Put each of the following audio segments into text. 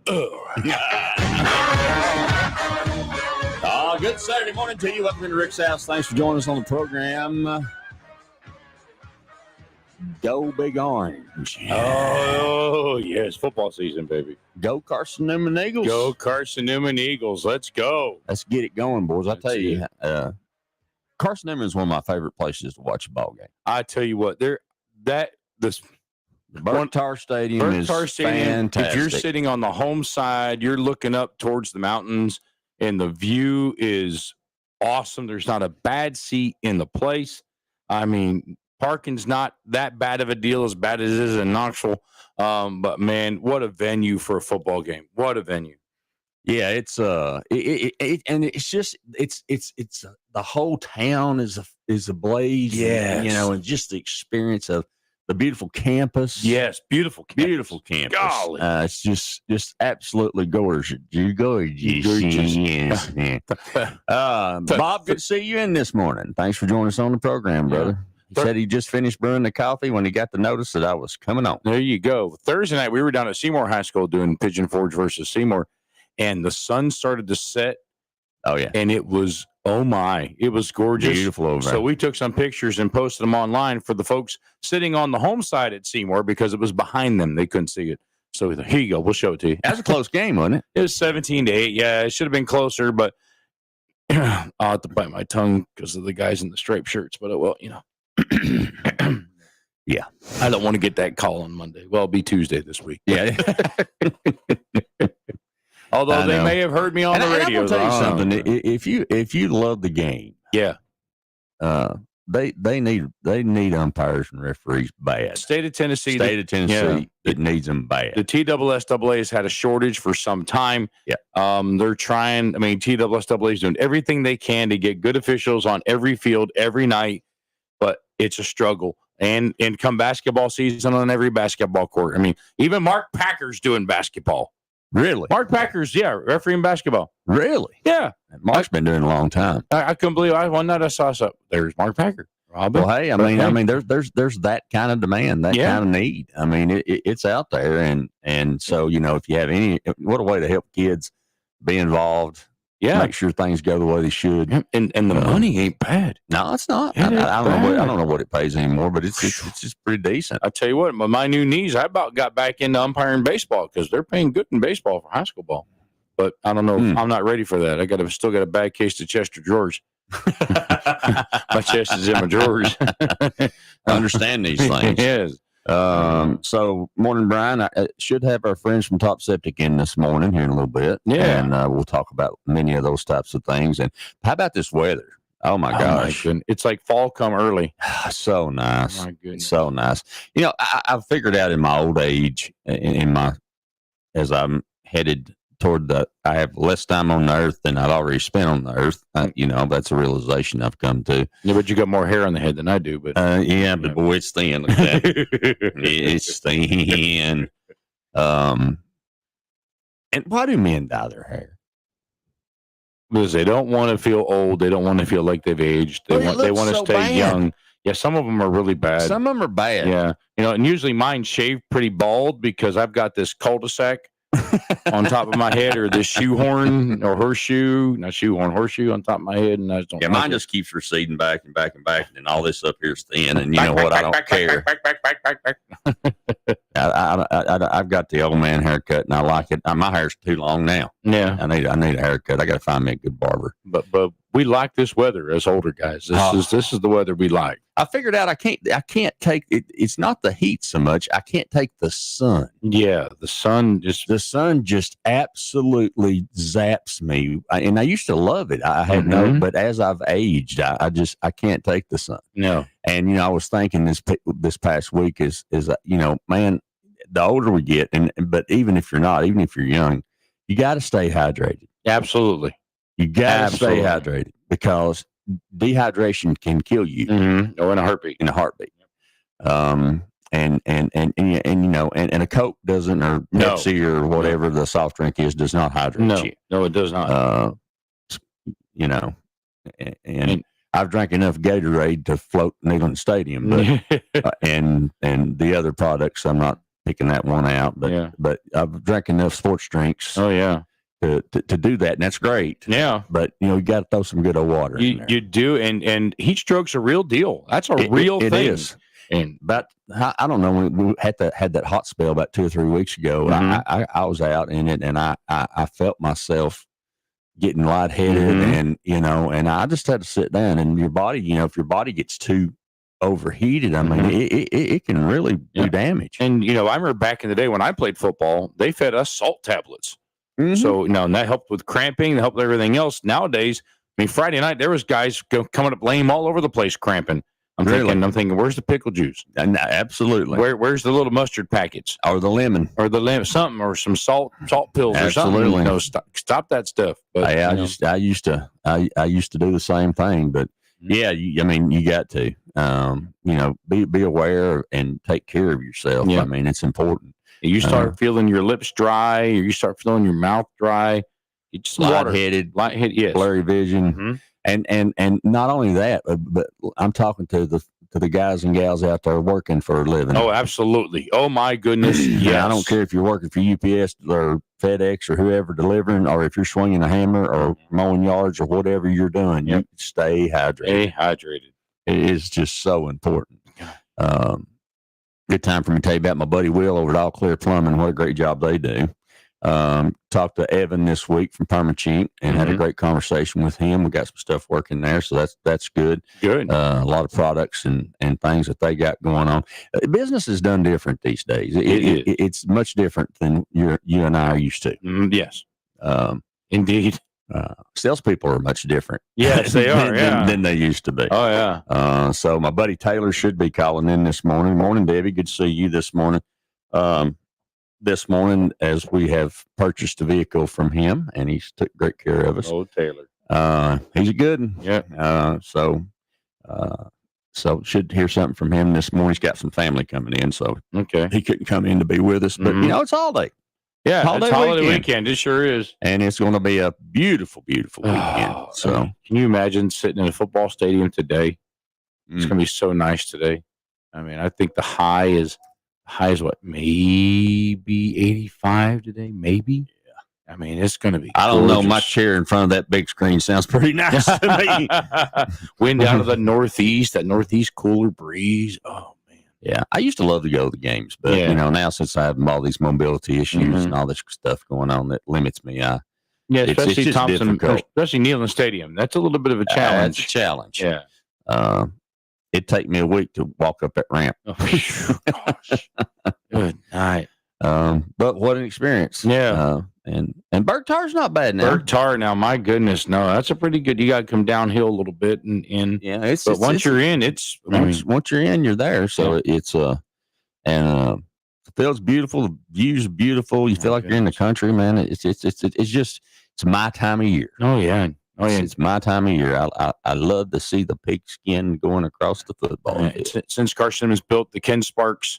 Good Saturday morning to you. Welcome to Rick's House. Thanks for joining us on the program. Go Big Orange. Oh, yes. Football season, baby. Go Carson Newman Eagles. Go Carson Newman Eagles. Let's go. Let's get it going, boys. I tell you, Carson Newman is one of my favorite places to watch a ball game. I tell you what, the Burt Tar Stadium is fantastic. If you're sitting on the home side, you're looking up towards the mountains, and the view is awesome. There's not a bad seat in the place. I mean, parking's not that bad of a deal, as bad as it is in Knoxville. But man, what a venue for a football game! What a venue! Yeah, it's and it's just the whole town is ablaze. Yes. And just the experience of the beautiful campus. Yes, beautiful campus. Golly. It's just absolutely gorgeous. Yes. Bob, good to see you in this morning. Thanks for joining us on the program, brother. He said he just finished brewing the coffee when he got the notice that I was coming on. There you go. Thursday night, we were down at Seymour High School doing Pigeon Forge versus Seymour, and the sun started to set. Oh, yeah. And it was, oh, my. It was gorgeous. Beautiful over there. So we took some pictures and posted them online for the folks sitting on the home side at Seymour because it was behind them. They couldn't see it. So here you go. We'll show it to you. That was a close game, wasn't it? It was 17-8. Yeah, it should have been closer, but I'll have to bite my tongue because of the guys in the striped shirts. But, yeah. I don't want to get that call on Monday. Well, it'll be Tuesday this week. Yeah. Although they may have heard me on the radio. And I'll tell you something. If you love the game, yeah, they need umpires and referees bad. State of Tennessee, it needs them bad. The TSSAA has had a shortage for some time. Yeah, they're trying. I mean, TSSAA is doing everything they can to get good officials on every field every night, but it's a struggle. And come basketball season, on every basketball court. I mean, even Mark Packer's doing basketball. Really? Mark Packer's, refereeing basketball. Really? Yeah. Mark's been doing it a long time. I couldn't believe one night I saw something. There's Mark Packer. Robin. Well, hey, I mean, there's that kind of demand, that kind of need. I mean, it's out there, and so if you have what a way to help kids be involved. Yeah, make sure things go the way they should. And the money ain't bad. No, it's not. I don't know what it pays anymore, but it's just pretty decent. I tell you what, my new knees, I about got back into umpiring baseball because they're paying good in baseball for high school ball. But I don't know. I'm not ready for that. Still got a bad case of Chester drawers. My chest is in my drawers. I understand these things. Yes. So morning, Brian. I should have our friends from Top Septic in this morning here in a little bit. Yeah. And we'll talk about many of those types of things. And how about this weather? Oh my gosh. It's like fall come early. So nice. Oh my goodness. So nice. I've figured out in my old age, as I'm headed toward I have less time on the earth than I've already spent on the earth. That's a realization I've come to. Yeah, but you got more hair on the head than I do. But but boy, it's thin. Look at that. It's thin. And why do men dye their hair? Because they don't want to feel old. They don't want to feel like they've aged. They want to stay young. Yeah, some of them are really bad. Some of them are bad. Yeah, and usually mine shave pretty bald because I've got this cul-de-sac on top of my head, or this shoehorn or horseshoe, not shoehorn, horseshoe on top of my head, and I just don't. Yeah, mine just keeps receding back and back and back, and then all this up here is thin, and you know what? I don't care. I've got the old man haircut, and I like it. My hair's too long now. Yeah, I need a haircut. I got to find me a good barber. But we like this weather as older guys. This is the weather we like. I figured out I can't take it. It's not the heat so much. I can't take the sun. Yeah, the sun just absolutely zaps me. And I used to love it. I had but as I've aged, I can't take the sun. No. And I was thinking this past week is man, the older we get, but even if you're young, you got to stay hydrated. Absolutely. You got to stay hydrated because dehydration can kill you. Mm-hmm. Or in a heartbeat. And a Coke doesn't, or Pepsi or whatever the soft drink is, does not hydrate you. No, it does not. And I've drank enough Gatorade to float Neyland Stadium, but and the other products I'm not picking that one out. But I've drank enough sports drinks. Oh yeah. To do that, and that's great. Yeah, but you got to throw some good old water in there. You do, and heat stroke's a real deal. That's a real thing. It is. And I don't know, when we had that hot spell about 2 or 3 weeks ago. Mm-hmm. I was out in it, and I felt myself getting lightheaded, mm-hmm. and I just had to sit down. And your body, if your body gets too overheated, I mean, it can really do damage. And I remember back in the day when I played football, they fed us salt tablets. Mm-hmm. So, and that helped with cramping, that helped with everything else. Nowadays, I mean, Friday night, there was guys coming up lame all over the place cramping. I'm thinking, where's the pickle juice? Absolutely. Where's the little mustard packets? Or the lemon. Something, or some salt pills or something. Absolutely. Stop that stuff. But, I used to do the same thing, but yeah, you got to, be aware and take care of yourself. Yeah. I mean, it's important. You start feeling your lips dry, or you start feeling your mouth dry. You just lightheaded, yes. blurry vision, and not only that, but I'm talking to the guys and gals out there working for a living. Oh, absolutely! Oh my goodness! Yeah, I don't care if you're working for UPS or FedEx or whoever delivering, or if you're swinging a hammer or mowing yards or whatever you're doing. You stay hydrated. Stay hydrated. It is just so important. Good time for me to tell you about my buddy Will over at All Clear Plumbing. What a great job they do. Talked to Evan this week from Permachink and had a great conversation with him. We got some stuff working there, so that's good. Good. A lot of products and things that they got going on. Business is done different these days. It's much different than you and I are used to. Yes. Indeed. Salespeople are much different. Yes, they are. than they used to be. Oh yeah. So my buddy Taylor should be calling in this morning. Morning, Debbie. Good to see you this morning. This morning, as we have purchased a vehicle from him, and he's took great care of us. Oh, Taylor. He's a good one. Yeah. So should hear something from him this morning. He's got some family coming in, so he couldn't come in to be with us. But it's all day. Yeah, it's holiday weekend. It sure is. And it's going to be a beautiful, beautiful weekend. So can you imagine sitting in a football stadium today? It's going to be so nice today. I mean, I think the high is what, maybe 85 today? Maybe? Yeah. I mean, it's going to be I don't know. My chair in front of that big screen sounds pretty nice to me. Wind out of the northeast, that northeast cooler breeze. Oh, yeah, I used to love to go to the games, but now since I have all these mobility issues and all this stuff going on that limits me, especially it's Thompson, especially Neyland Stadium. That's a little bit of a challenge. It's a challenge. Yeah. It'd take me a week to walk up that ramp. Oh, gosh. Good night. But what an experience. Yeah. And Burke Tar's not bad now. Burke Tar now, my goodness, no, that's a pretty good. You got to come downhill a little bit and once you're in, once you're in, you're there. So it's the field's beautiful, the view's beautiful. You feel like you're in the country, man. It's my time of year. Oh yeah. It's my time of year. I love to see the pigskin going across the football. Since Carson has built the Ken Sparks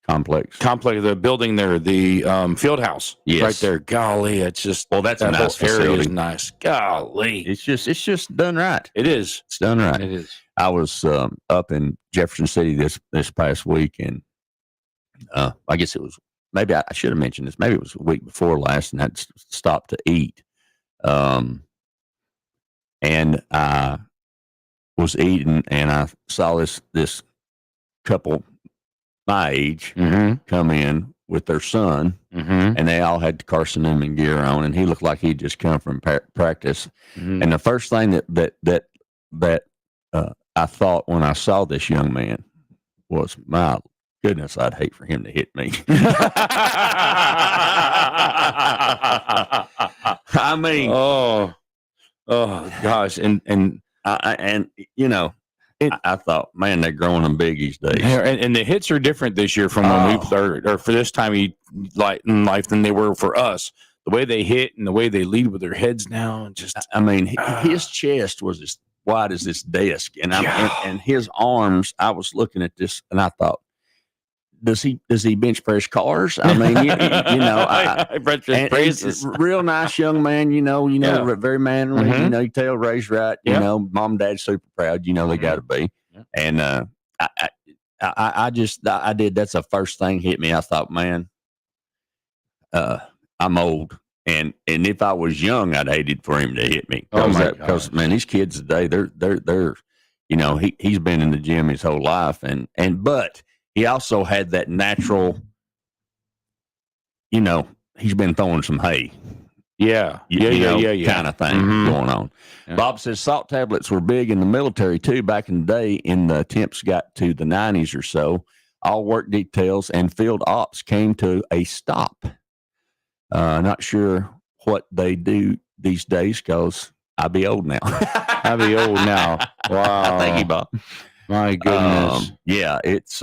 complex, the building there, the field house, right there. Golly, it's just that's a nice facility. Area is nice. Golly, it's just done right. It is. It's done right. It is. I was up in Jefferson City this past week, and I guess it was maybe I should have mentioned this. Maybe it was a week before last, and I stopped to eat. And I was eating, and I saw this couple my age come in with their son, and they all had Carson Newman gear on, and he looked like he'd just come from practice. And the first thing that I thought when I saw this young man was, my goodness, I'd hate for him to hit me. I mean, oh gosh, and I thought, man, they're growing them big these days. And the hits are different this year from when we played, or for this time in life than they were for us. The way they hit and the way they lead with their heads now, and just his chest was as wide as this desk, and and his arms. I was looking at this, and I thought, does he bench press cars? I mean, real nice young man, very manly, you tell raised right, mom and dad's super proud, they got to be. And I did. That's the first thing hit me. I thought, man, I'm old. And if I was young, I'd hated for him to hit me. Because man, these kids today, they're he's been in the gym his whole life, but he also had that natural, he's been throwing some hay. Yeah. Kind of thing going on. Yeah. Bob says salt tablets were big in the military too back in the day. In the attempts got to the 90s or so, all work details and field ops came to a stop. Not sure what they do these days because I'll be old now. I'll be old now. Wow. Thank you, Bob. My goodness. Yeah, it's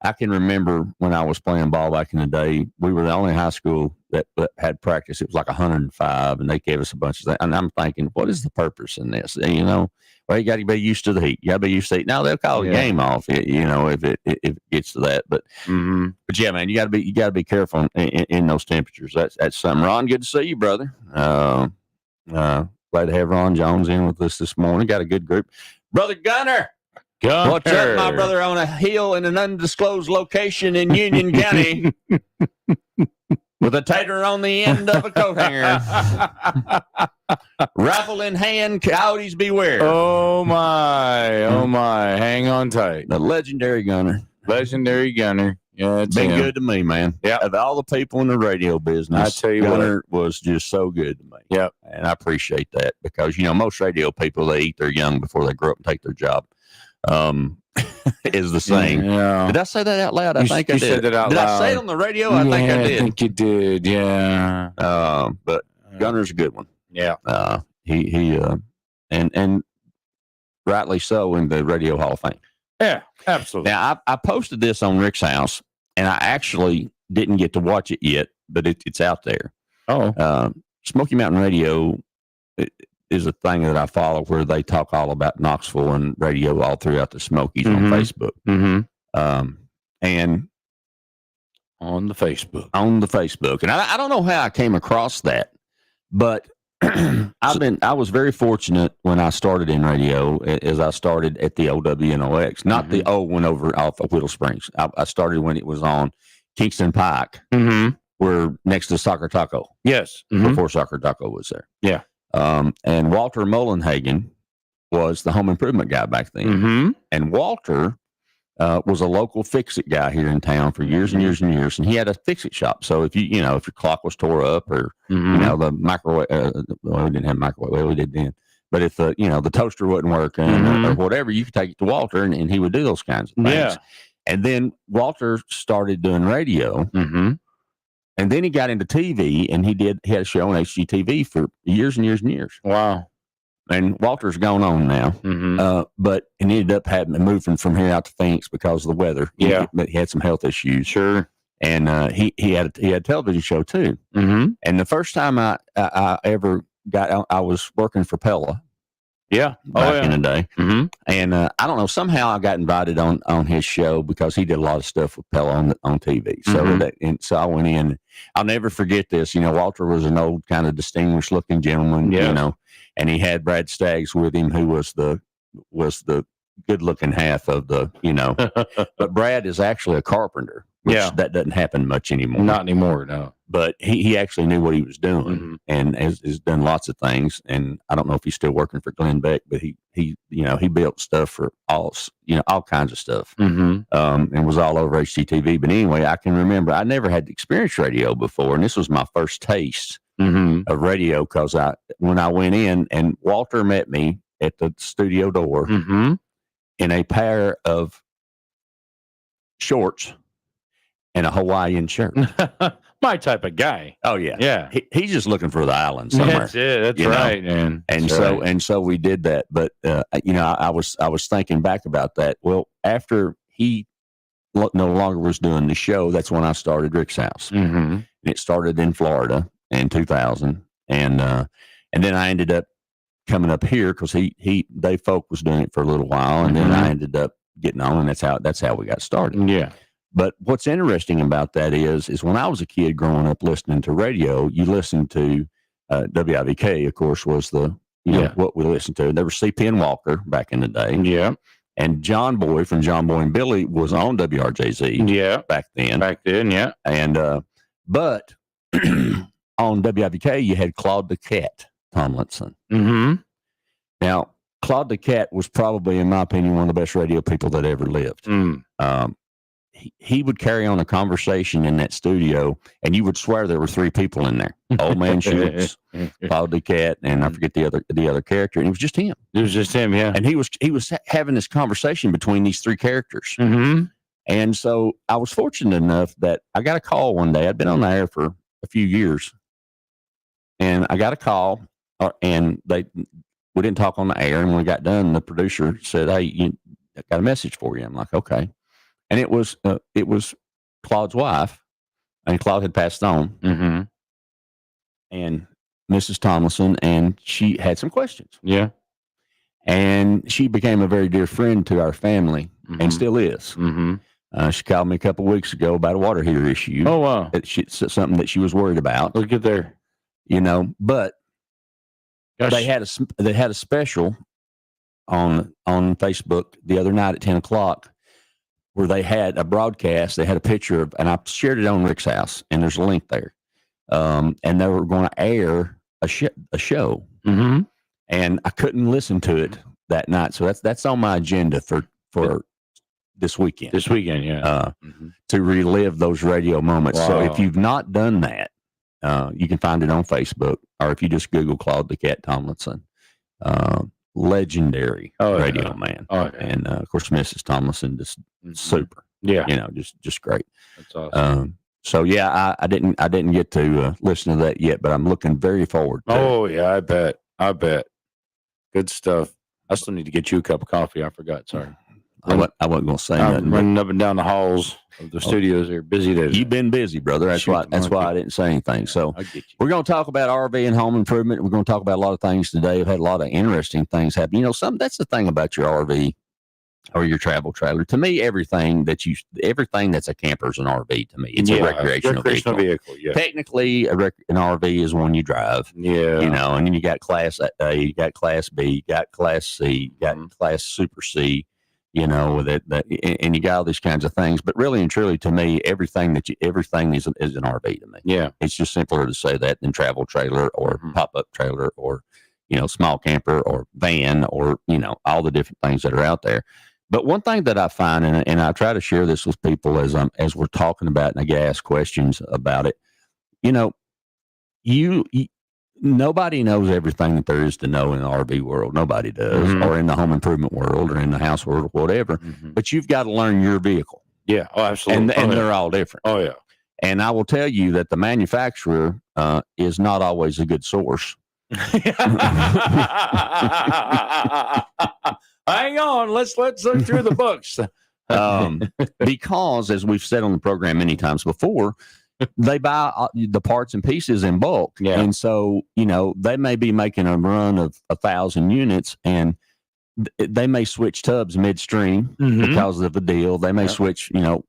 I can remember when I was playing ball back in the day, we were the only high school that had practice. It was like 105, and they gave us a bunch of that. And I'm thinking, what is the purpose in this? Well, you got to be used to the heat. You got to be used to it. Now they'll call the game off, if it gets to that. But yeah, man, you got to be careful in those temperatures. That's something. Ron, good to see you, brother. Glad to have Ron Jones in with us this morning. Got a good group, brother Gunner. What's up, my brother, on a hill in an undisclosed location in Union County with a tater on the end of a coat hanger. Rifle in hand, coyotes beware. Oh, my. Hang on tight. The legendary Gunner. Yeah, it's been good to me, man. Yeah. Of all the people in the radio business, I tell you Gunner was just so good to me. Yeah. And I appreciate that because, most radio people, they eat their young before they grow up and take their job. Is the saying. Yeah. Did I say that out loud? I think I did. Said it out did loud. I say it on the radio? I think I did. I think you did. Yeah. But Gunner's a good one. Yeah. He and rightly so in the Radio Hall of Fame. Yeah, absolutely. Now I posted this on Rick's house, and I actually didn't get to watch it yet, but it's out there. Oh. Smoky Mountain Radio is a thing that I follow where they talk all about Knoxville and radio all throughout the Smokies on Facebook. And on the Facebook. And I don't know how I came across that, but I was very fortunate when I started in radio, as I started at the OWNOX, not the old one over off of Whittle Springs. I started when it was on Kingston Pike, where next to Soccer Taco. Yes. Before Soccer Taco was there. Yeah. And Walter Mullenhagen was the home improvement guy back then. And Walter was a local fix-it guy here in town for years and years and years. And he had a fix-it shop. So if if your clock was tore up or, the microwave, well, we didn't have microwave, well, we did then. But if the toaster wasn't working or whatever, you could take it to Walter and he would do those kinds of things. Yeah. And then Walter started doing radio. And then he got into TV, and he had a show on HGTV for years and years and years. Wow. And Walter's gone on now, but he ended up moving from here out to Phoenix because of the weather. Yeah. He had some health issues. Sure. And he had a television show too. And the first time I ever I was working for Pella. Yeah. Back in the day. And I don't know, somehow I got invited on his show because he did a lot of stuff with Pella on TV. So so I went in. I'll never forget this. Walter was an old kind of distinguished looking gentleman, and he had Brad Staggs with him, who was the good looking half of the, but Brad is actually a carpenter, which that doesn't happen much anymore. Not anymore, no. But he actually knew what he was doing and has done lots of things. And I don't know if he's still working for Glenn Beck, but he built stuff for all kinds of stuff. And was all over HGTV. But anyway, I can remember I never had experienced radio before. And this was my first taste of radio because when I went in and Walter met me at the studio door in a pair of shorts and a Hawaiian shirt. My type of guy. Oh yeah, yeah. He's just looking for the island somewhere. That's it. That's right, man. And so we did that. But I was thinking back about that. Well, after he no longer was doing the show, that's when I started Rick's House. And it started in Florida in 2000, and then I ended up coming up here because Dave Folk was doing it for a little while, and then I ended up getting on, and that's how we got started. Yeah. But what's interesting about that is when I was a kid growing up listening to radio, you listened to WIVK, of course, was what we listened to. There was CP and Walker back in the day. Yeah. And John Boy from John Boy and Billy was on WRJZ back then. Yeah. And but on WIVK, you had Claude the Cat Tomlinson. Mm-hmm. Now, Claude the Cat was probably, in my opinion, one of the best radio people that ever lived. He would carry on a conversation in that studio, and you would swear there were three people in there. Old Man Schultz, Claude the Cat, and I forget the other character. And it was just him. It was just him, yeah. And he was having this conversation between these three characters. Mm-hmm. And so I was fortunate enough that I got a call one day. I'd been on the air for a few years, and I got a call, and we didn't talk on the air. And when we got done, the producer said, "Hey, I got a message for you." I'm like, "Okay." And it was Claude's wife, and Claude had passed on, mm-hmm. and Mrs. Tomlinson, and she had some questions. Yeah, and she became a very dear friend to our family, mm-hmm. and still is. Mm-hmm. She called me a couple of weeks ago about a water heater issue. Oh wow, something that she was worried about. Look at there, But gosh. they had a special on Facebook the other night at 10:00. Where they had a broadcast, they had a picture of, and I shared it on Rick's house, and there's a link there. And they were going to air a show, mm-hmm. and I couldn't listen to it that night. So that's on my agenda for this weekend. This weekend, yeah. To relive those radio moments. Wow. So if you've not done that, you can find it on Facebook, or if you just Google Claude the Cat Tomlinson. Legendary radio man. Oh, yeah. And of course, Mrs. Tomlinson, just super. Yeah. Just great. That's awesome. So yeah, I didn't get to listen to that yet, but I'm looking very forward to it. Oh yeah, I bet. Good stuff. I still need to get you a cup of coffee. I forgot. Sorry. I wasn't going to say nothing. Running up and down the halls of the studios. They're busy today. You've been busy, brother. That's why I didn't say anything. So we're going to talk about RV and home improvement. We're going to talk about a lot of things today. We've had a lot of interesting things happen. That's the thing about your RV or your travel trailer. To me, everything that's a camper is an RV. To me, it's a recreational vehicle. Yeah. Technically, an RV is one you drive. Yeah. And then you got Class A, you got Class B, you got Class C, you got Class Super C. And you got all these kinds of things, but really and truly, to me, everything is an RV to me. Yeah, it's just simpler to say that than travel trailer or pop-up trailer or small camper or van or all the different things that are out there. But one thing that I find, and I try to share this with people as we're talking about, and I get asked questions about it. Nobody knows everything that there is to know in the RV world. Nobody does, or in the home improvement world, or in the house world, or whatever. But you've got to learn your vehicle. Yeah, oh, absolutely. And they're all different. Oh, yeah. And I will tell you that the manufacturer is not always a good source. Hang on, let's look through the books. Because, as we've said on the program many times before, they buy the parts and pieces in bulk. Yeah. And so, they may be making a run of 1,000 units, and they may switch tubs midstream because of a deal. They may switch, and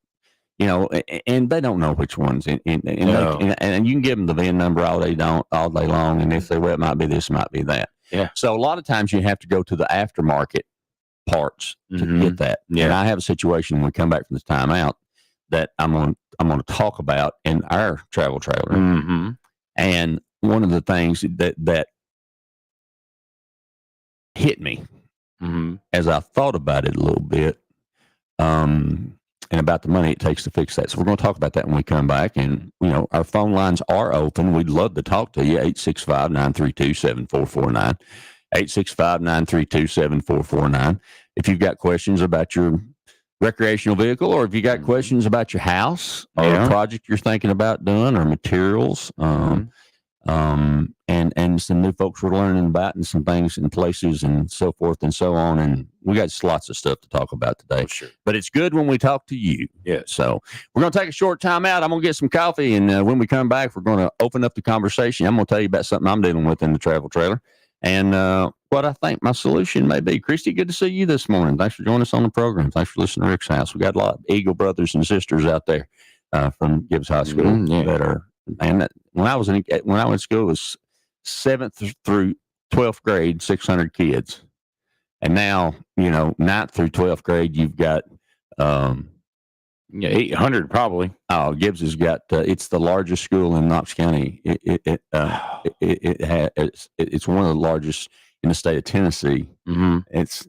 they don't know which ones. And you can give them the VIN number all day long, and they say, well, it might be this, might be that. Yeah. So a lot of times you have to go to the aftermarket parts to get that. Yeah. And I have a situation when we come back from this timeout that I'm going to talk about in our travel trailer. And one of the things that hit me as I thought about it a little bit, and about the money it takes to fix that. So we're going to talk about that when we come back. And, our phone lines are open. We'd love to talk to you. 865-932-7449. 865-932-7449. If you've got questions about your recreational vehicle, or if you got questions about your house or a project you're thinking about doing, or materials, and some new folks we're learning about, and some things and places and so forth and so on. And we got lots of stuff to talk about today. Sure. But it's good when we talk to you. Yeah. So we're going to take a short time out. I'm going to get some coffee. And when we come back, we're going to open up the conversation. I'm going to tell you about something I'm dealing with in the travel trailer, and what I think my solution may be. Christy, good to see you this morning. Thanks for joining us on the program. Thanks for listening to Rick's House. We got a lot of Eagle brothers and sisters out there from Gibbs High School that are. And when I went to school, it was 7th through 12th grade, 600 kids. And now, 9th through 12th grade, you've got 800 probably. Oh, Gibbs has got. It's the largest school in Knox County. It's one of the largest in the state of Tennessee. Mm-hmm. It's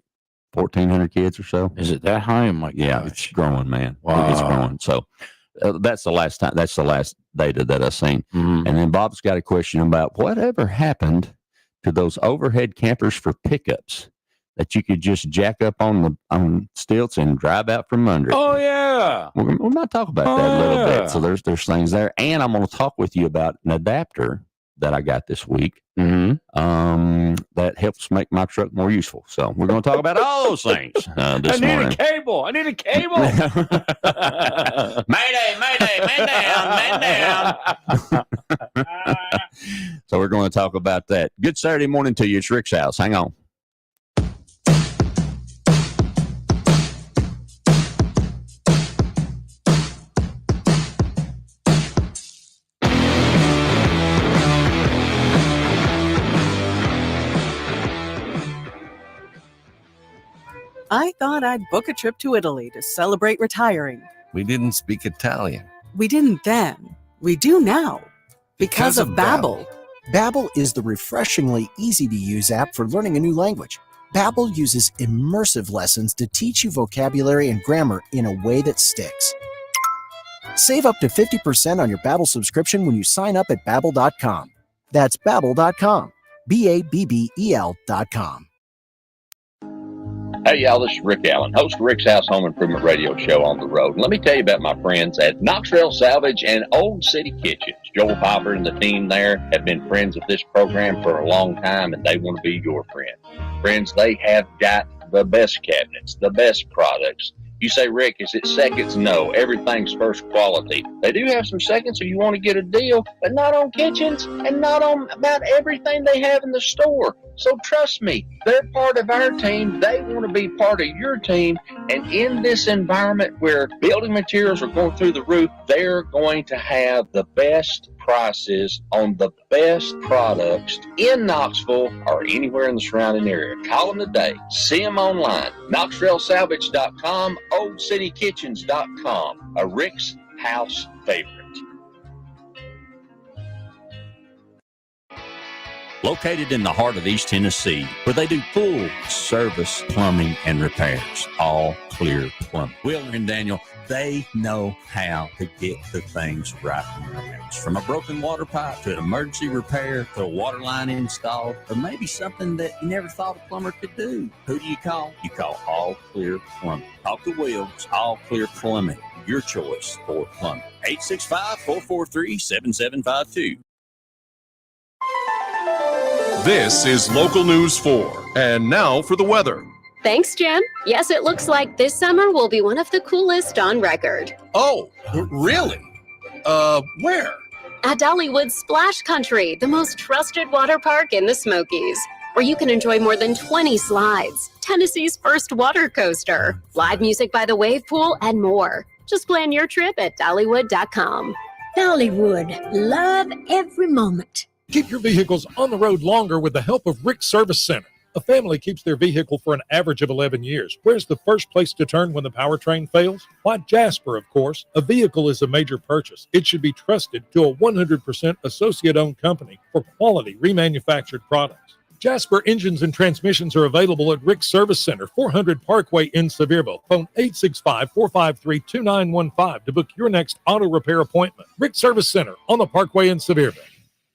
1,400 kids or so. Is it that high? Oh my gosh. Yeah, it's growing, man. Wow. It's growing. So that's the last time. That's the last data that I've seen. Mm-hmm. And then Bob's got a question about whatever happened to those overhead campers for pickups that you could just jack up on stilts and drive out from under it. Oh yeah, we might talk about that a little bit. So there's things there, and I'm going to talk with you about an adapter that I got this week. Mm-hmm. That helps make my truck more useful. So we're going to talk about all those things this morning. I need a cable. Mayday, man down. So we're going to talk about that. Good Saturday morning to you. It's Rick's house. Hang on. I thought I'd book a trip to Italy to celebrate retiring. We didn't speak Italian. We didn't then. We do now. Because of Babbel. Babbel is the refreshingly easy-to-use app for learning a new language. Babbel uses immersive lessons to teach you vocabulary and grammar in a way that sticks. Save up to 50% on your Babbel subscription when you sign up at Babbel.com. That's Babbel.com. Babbel.com. Hey, y'all, this is Rick Allen, host of Rick's House Home Improvement Radio Show on the road. And let me tell you about my friends at Knoxville Salvage and Old City Kitchens. Joel Popper and the team there have been friends of this program for a long time, and they want to be your friend. Friends, they have got the best cabinets, the best products. You say, Rick, is it seconds? No, everything's first quality. They do have some seconds if you want to get a deal, but not on kitchens and not on about everything they have in the store. So trust me, they're part of our team. They want to be part of your team. And in this environment where building materials are going through the roof, they're going to have the best prices on the best products in Knoxville or anywhere in the surrounding area. Call them today. See them online. KnoxvilleSalvage.com, OldCityKitchens.com. A Rick's House favorite. Located in the heart of East Tennessee, where they do full service plumbing and repairs. All Clear Plumbing. Wheeler and Daniel, they know how to get the things right in your house. From a broken water pipe to an emergency repair to a water line install, or maybe something that you never thought a plumber could do. Who do you call? You call All Clear Plumbing. Talk to Wheels, All Clear Plumbing. Your choice for plumbing. 865-443-7752. This is Local News 4. And now for the weather. Thanks, Jim. Yes, it looks like this summer will be one of the coolest on record. Oh, really? Where? At Dollywood's Splash Country, the most trusted water park in the Smokies, where you can enjoy more than 20 slides, Tennessee's first water coaster, live music by the wave pool, and more. Just plan your trip at Dollywood.com. Dollywood. Love every moment. Keep your vehicles on the road longer with the help of Rick's Service Center. A family keeps their vehicle for an average of 11 years. Where's the first place to turn when the powertrain fails? Why, Jasper, of course. A vehicle is a major purchase. It should be trusted to a 100% associate-owned company for quality remanufactured products. Jasper engines and transmissions are available at Rick's Service Center, 400 Parkway in Sevierville. Phone 865-453-2915 to book your next auto repair appointment. Rick's Service Center on the Parkway in Sevierville.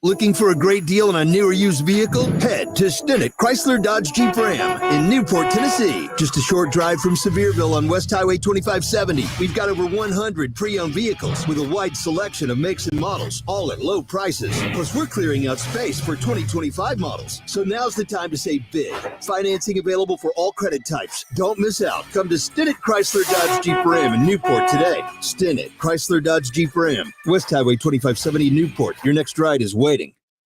Looking for a great deal on a new or used vehicle? Head to Stinnett Chrysler Dodge Jeep Ram in Newport, Tennessee. Just a short drive from Sevierville on West Highway 2570. We've got over 100 pre-owned vehicles with a wide selection of makes and models, all at low prices. Plus, we're clearing out space for 2025 models. So now's the time to save big. Financing available for all credit types. Don't miss out. Come to Stinnett Chrysler Dodge Jeep Ram in Newport today. Stinnett Chrysler Dodge Jeep Ram, West Highway 2570 Newport. Your next ride is waiting.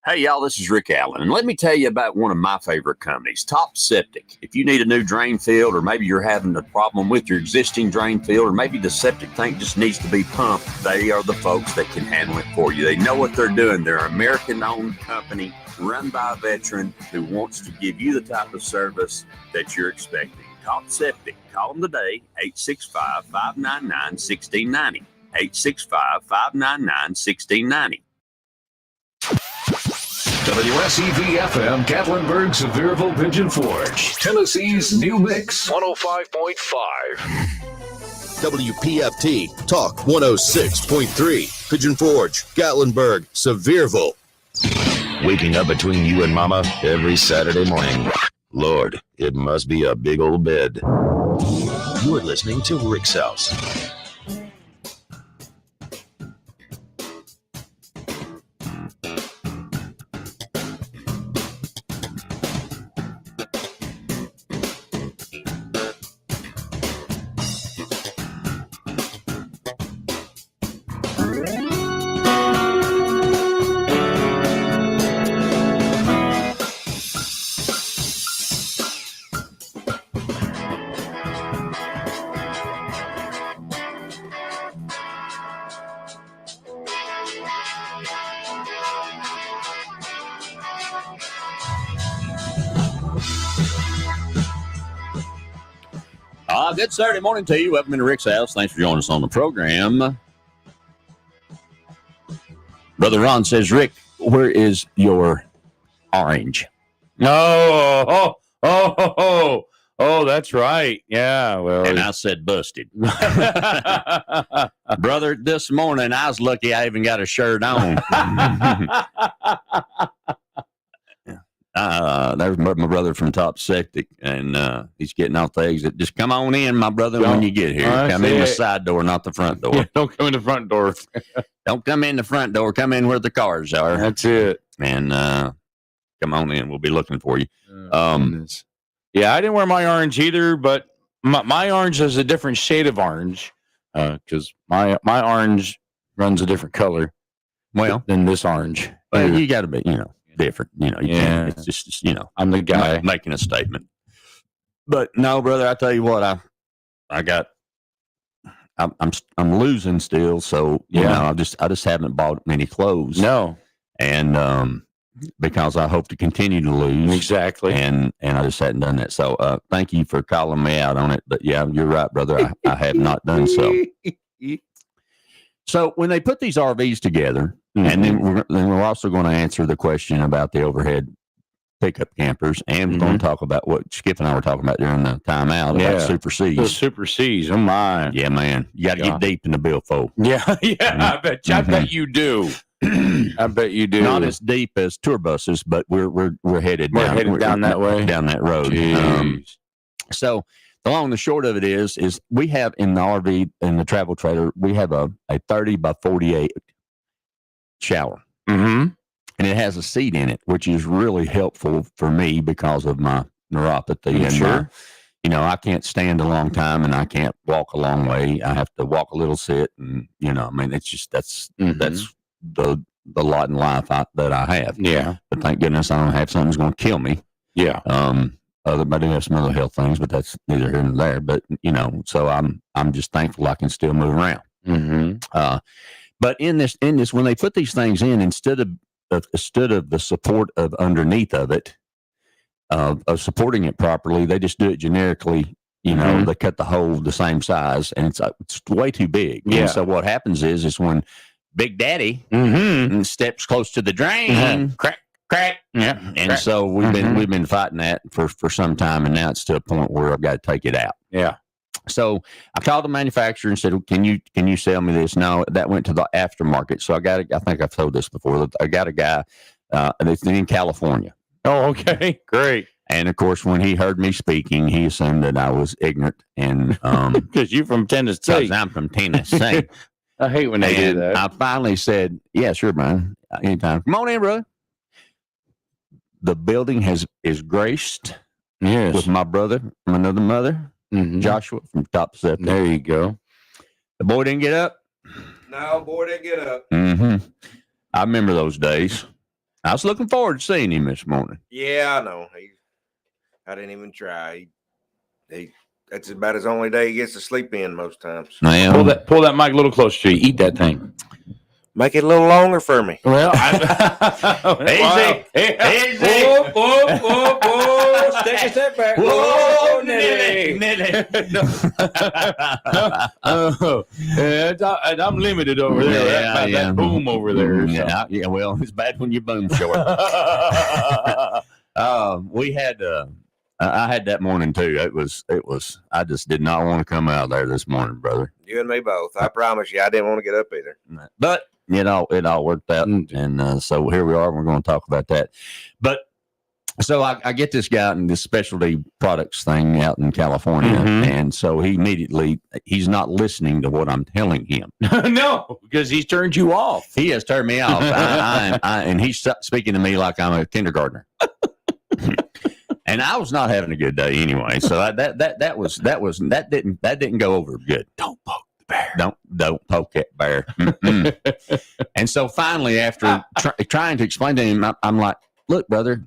Hey, y'all, this is Rick Allen, and let me tell you about one of my favorite companies, Top Septic. If you need a new drain field, or maybe you're having a problem with your existing drain field, or maybe the septic tank just needs to be pumped, they are the folks that can handle it for you. They know what they're doing. They're an American-owned company run by a veteran who wants to give you the type of service that you're expecting. Top Septic. Call them today, 865-599-1690. 865-599-1690. WSEV-FM, Gatlinburg, Sevierville, Pigeon Forge, Tennessee's new mix, 105.5. WPFT, Talk 106.3. Pigeon Forge, Gatlinburg, Sevierville. Waking up between you and Mama every Saturday morning. Lord, it must be a big old bed. You're listening to Rick's House. Good Saturday morning to you. Welcome into Rick's House. Thanks for joining us on the program. Brother Ron says, Rick, where is your orange? Oh, that's right. Yeah, well. And I said busted. Brother, this morning, I was lucky I even got a shirt on. There's my brother from Top Septic, and he's getting out the exit. Just come on in, my brother, when you get here. Come in the side door, not the front door. Yeah, don't come in the front door. Don't come in the front door. Come in where the cars are. That's it. And come on in. We'll be looking for you. Yeah, I didn't wear my orange either, but my orange is a different shade of orange because my orange runs a different color. Well, than this orange. Well, you got to be, different. You can't, it's just, I'm the guy making a statement. But no, brother, I tell you what, I'm losing still. So, I just haven't bought many clothes. No. And, because I hope to continue to lose. Exactly. And I just hadn't done that. So, thank you for calling me out on it. But yeah, you're right, brother. I have not done so. So when they put these RVs together, and then we're also going to answer the question about the overhead pickup campers, and we're going to talk about what Skip and I were talking about during the timeout about Super C's. The Super C's, oh my. Yeah, man. You got to get deep in the billfold. Yeah, I bet you do. I bet you do. Not as deep as tour buses, but we're headed down that way, down that road. So the long and the short of it is we have in the RV, in the travel trailer, we have a 30 by 48 shower. Mm-hmm. And it has a seat in it, which is really helpful for me because of my neuropathy. And sure. I can't stand a long time and I can't walk a long way. I have to walk a little, sit, and it's just that's the lot in life that I have. Yeah. But thank goodness I don't have something that's going to kill me. Yeah. I do have some other health things, but that's neither here nor there. But so I'm just thankful I can still move around. Mm-hmm. But in this, when they put these things in, instead of the support of underneath of it, of supporting it properly, they just do it generically. They cut the hole the same size, and it's way too big. Yeah. And so what happens is when Big Daddy steps close to the drain, crack. Yeah, and so we've been fighting that for some time, and now it's to a point where I've got to take it out. Yeah. So I called the manufacturer and said, "Can you sell me this?" No, that went to the aftermarket. So I think I've told this before. I got a guy, and it's in California. Oh, okay, great. And of course, when he heard me speaking, he assumed that I was ignorant, and because you're from Tennessee. Because I'm from Tennessee. I hate when they do that. I finally said, "Yeah, sure, man. Anytime. Come on in, brother." The building is graced with my brother from another mother, Joshua from Top Septic. There you go. The boy didn't get up? No, boy didn't get up. I remember those days. I was looking forward to seeing him this morning. Yeah, I know. I didn't even try. That's about his only day he gets to sleep in most times. Pull that mic a little closer to you. Eat that thing. Make it a little longer for me. Well, easy. Whoa. Take a step back. Whoa, Nelly. And I'm limited over there. That boom over there. Yeah. Well, it's bad when you boom short. We had. I had that morning too. It was. I just did not want to come out there this morning, brother. You and me both. I promise you, I didn't want to get up either. But it all worked out, and so here we are. We're going to talk about that. But so I get this guy in this specialty products thing out in California, and so he's not listening to what I'm telling him. No, because he's turned you off. He has turned me off, and he's speaking to me like I'm a kindergartner. And I was not having a good day anyway, so that didn't go over good. Don't poke the bear. Don't poke that bear. And so finally, after trying to explain to him, I'm like, look, brother,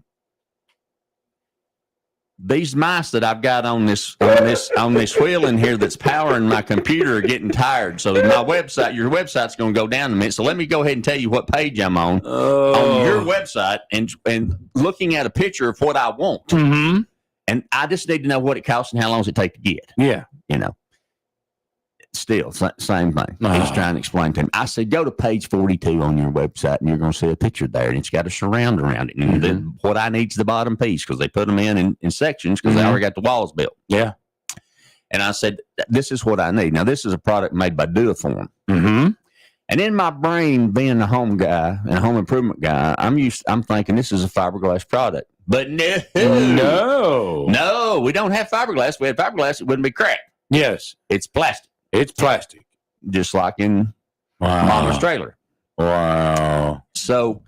these mice that I've got on this wheel in here that's powering my computer are getting tired. So your website's going to go down in a minute. So let me go ahead and tell you what page I'm on your website and looking at a picture of what I want. Mm-hmm. And I just need to know what it costs and how long does it take to get. Yeah. Still, same thing. He's trying to explain to him. I said, go to page 42 on your website, and you're going to see a picture there, and it's got a surround around it. And then what I need is the bottom piece, because they put them in sections because they already got the walls built. Yeah. And I said, this is what I need. Now, this is a product made by Duoform. Mm-hmm. And in my brain, being a home guy and a home improvement guy, I'm thinking this is a fiberglass product. But no, we don't have fiberglass. If we had fiberglass, it wouldn't be cracked. Yes. It's plastic. It's plastic. Just like in Mama's trailer. Wow. So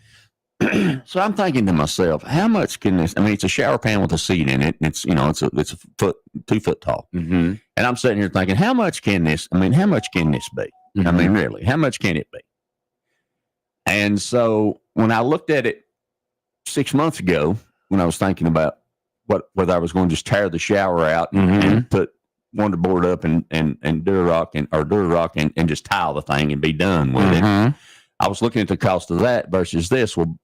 I'm thinking to myself, how much can this? I mean, it's a shower pan with a seat in it. And it's a 2 foot tall. Mm-hmm. And I'm sitting here thinking, how much can this be? Mm-hmm. I mean, really, how much can it be? And so when I looked at it 6 months ago, when I was thinking about whether I was going to just tear the shower out and put Wonderboard up and Durarock and just tile the thing and be done with it. I was looking at the cost of that versus this. Well,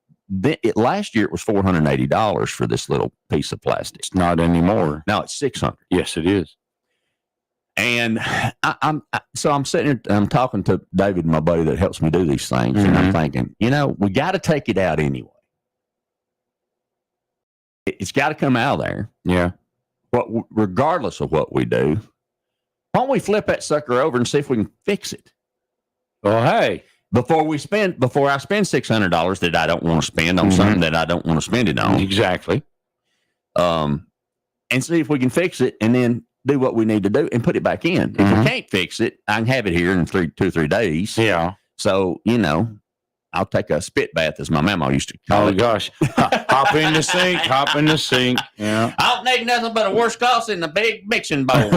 last year it was $480 for this little piece of plastic. It's not anymore. Now it's $600. Yes, it is. And I'm sitting here, I'm talking to David, my buddy that helps me do these things, and I'm thinking, we got to take it out anyway. It's got to come out of there. Yeah. Regardless of what we do, why don't we flip that sucker over and see if we can fix it? Oh, hey. Before I spend $600 that I don't want to spend on something that I don't want to spend it on. Exactly. And see if we can fix it and then do what we need to do and put it back in. If we can't fix it, I can have it here in 2 or 3 days. Yeah. So, I'll take a spit bath, as my mama used to call it. Oh, gosh. Hop in the sink. Yeah. I don't need nothing but a washcloth in the big mixing bowl.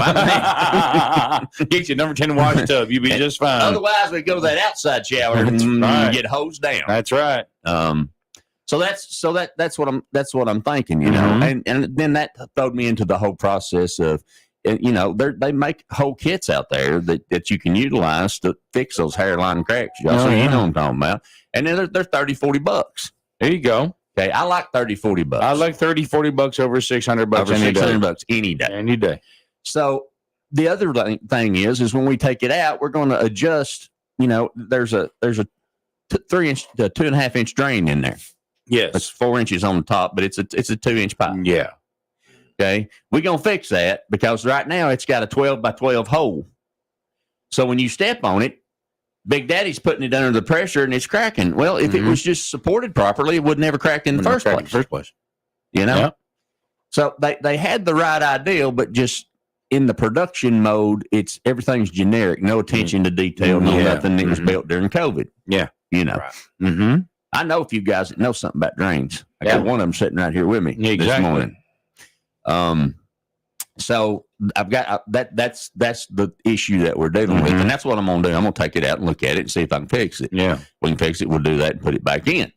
Get your number 10 wash tub. You'll be just fine. Otherwise, we go to that outside shower and get hosed down. That's right. So that's what I'm thinking, and then that throwed me into the whole process of, they make whole kits out there that you can utilize to fix those hairline cracks. You know what I'm talking about. And then they're $30-$40. There you go. Okay, I like $30-$40. I like $30-$40 over $600 over $600 any day. Any day. So the other thing is when we take it out, we're going to adjust. There's a 2.5 inch drain in there. Yes, it's 4 inches on the top, but it's a 2-inch pipe. Yeah. Okay, we're going to fix that because right now it's got a 12 by 12 hole. So when you step on it, Big Daddy's putting it under the pressure and it's cracking. Well, if it was just supported properly, it would never crack in the first place. Yeah. So they had the right idea, but just in the production mode, everything's generic, no attention to detail, nothing that was built during COVID. Yeah. Right. I know a few guys that know something about drains. I got one of them sitting right here with me this morning. So I've got that's the issue that we're dealing with, and that's what I'm going to do. I'm going to take it out and look at it and see if I can fix it. Yeah, we can fix it. We'll do that and put it back in.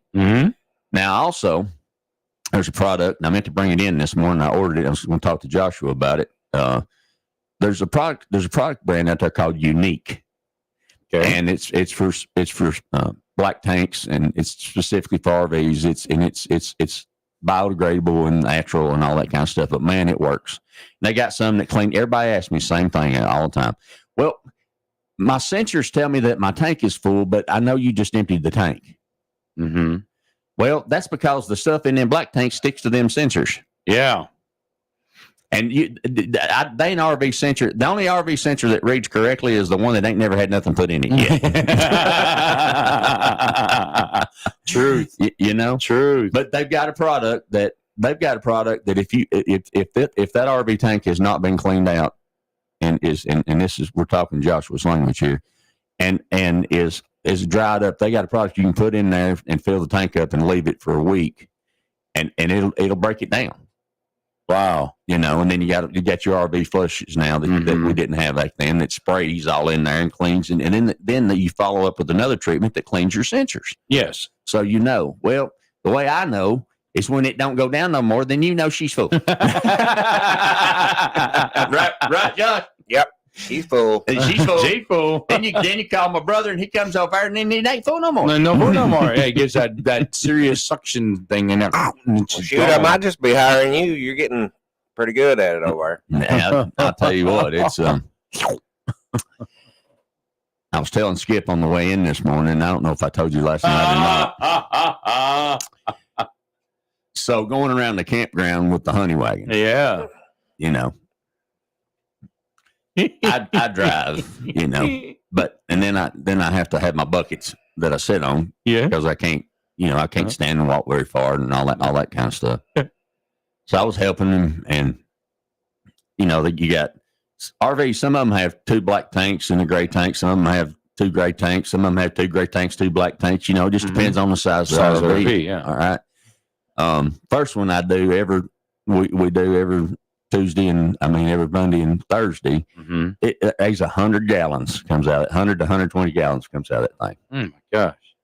Now, also, there's a product, and I meant to bring it in this morning. I ordered it. I was going to talk to Joshua about it. There's a product brand out there called Unique, and it's for black tanks, and it's specifically for RVs. It's biodegradable and natural and all that kind of stuff. But man, it works. And they got some that clean. Everybody asks me the same thing all the time. Well, my sensors tell me that my tank is full, but I know you just emptied the tank. Mm-hmm. Well, that's because the stuff in them black tanks sticks to them sensors. Yeah. And they an RV sensor. The only RV sensor that reads correctly is the one that ain't never had nothing put in it yet. Truth. Truth. But they've got a product that if that RV tank has not been cleaned out and this is, we're talking Joshua's language here, and is dried up, they got a product you can put in there and fill the tank up and leave it for a week, and it'll break it down. Wow. And then you got your RV flushes now that we didn't have back then, that sprays all in there and cleans, and then you follow up with another treatment that cleans your sensors. Yes. So well, the way I know is when it don't go down no more, then she's full. right, Josh? Yep. She's full. She's full. She's full. Then you call my brother, and he comes over, and then it ain't full no more. No more. Yeah, it gets that serious suction thing in there. Shoot, I might just be hiring you. You're getting pretty good at it over there. I'll tell you what, it's I was telling Skip on the way in this morning. I don't know if I told you last night or not. So going around the campground with the honey wagon. Yeah. I drive, but and then I have to have my buckets that I sit on, because I can't stand and walk very far and all that kind of stuff. So I was helping him, and you got RVs. Some of them have 2 black tanks and a gray tank. Some of them have 2 gray tanks. Some of them have 2 gray tanks, 2 black tanks. It just depends on the size of the RV. Yeah. All right. First one I do we do every Tuesday every Monday and Thursday. Mm-hmm. It's 100 gallons comes out. 100 to 120 gallons comes out of that thing. Oh my gosh!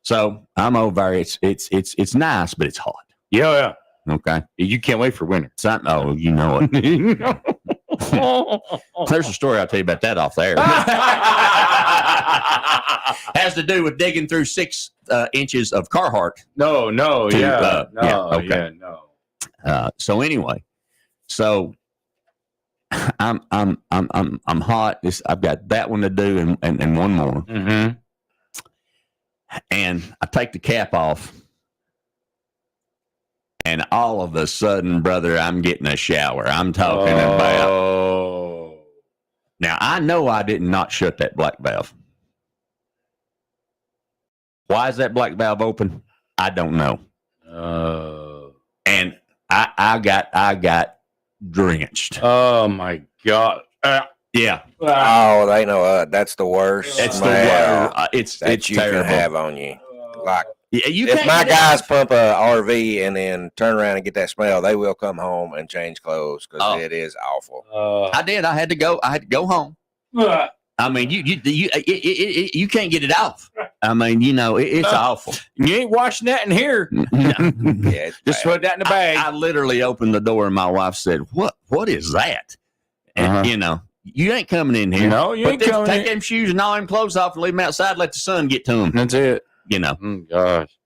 So I'm over there. It's nice, but it's hot. Yeah. Okay. You can't wait for winter. You know it. There's a story I'll tell you about that off there. Has to do with digging through 6 inches of Carhartt. No. So anyway. So I'm hot. I've got that one to do and one more. Mm-hmm. And I take the cap off, and all of a sudden, brother, I'm getting a shower. I'm talking about. Now I know I did not shut that black valve. Why is that black valve open? I don't know. And I got drenched. Oh my God. Yeah. Oh, they know that's the worst. It's the worst. It's you terrible. Can have on you. Like if my guys pump a RV and then turn around and get that smell, they will come home and change clothes because it is awful. I did. I had to go home. I mean, you can't get it off. I mean, it's awful. You ain't washing that in here. Yeah, just put that in the bag. I literally opened the door, and my wife said, "What is that?" And you ain't coming in here. No, you ain't coming. Take them shoes and all them clothes off and leave them outside. Let the sun get to them. That's it. Gosh.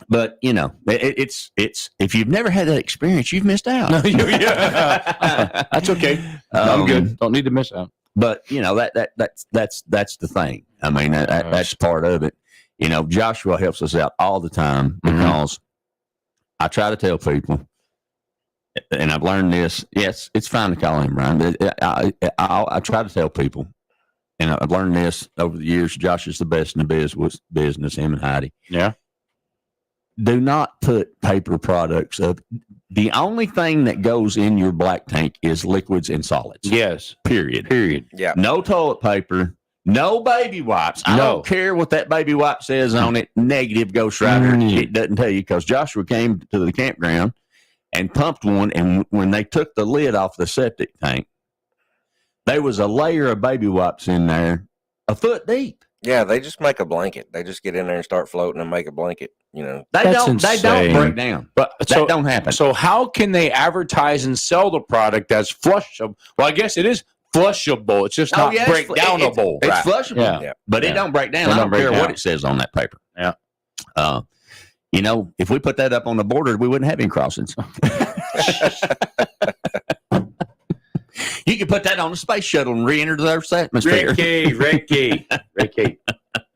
But it's if you've never had that experience, you've missed out. That's okay. I'm good. Don't need to miss out. But that's the thing. I mean that's part of it. Joshua helps us out all the time because I try to tell people, and I've learned this. Yes, it's fine to call him Brian. I try to tell people, and I've learned this over the years. Josh is the best in the business. Him and Heidi. Yeah. Do not put paper products up. The only thing that goes in your black tank is liquids and solids. Yes. Period. Yeah. No toilet paper. No baby wipes. I don't care what that baby wipe says on it. Negative Ghost Rider. It doesn't tell you, because Joshua came to the campground and pumped one, and when they took the lid off the septic tank, there was a layer of baby wipes in there, a foot deep. Yeah, they just make a blanket. They just get in there and start floating and make a blanket. You know, they don't break down, but that don't happen. So how can they advertise and sell the product as flushable? Well, I guess it is flushable. It's just not breakdownable. It's flushable, but it don't break down. I don't care what it says on that paper. Yeah. You know, if we put that up on the border, we wouldn't have any crossings. You could put that on a space shuttle and re-enter the Earth's atmosphere. Ricky.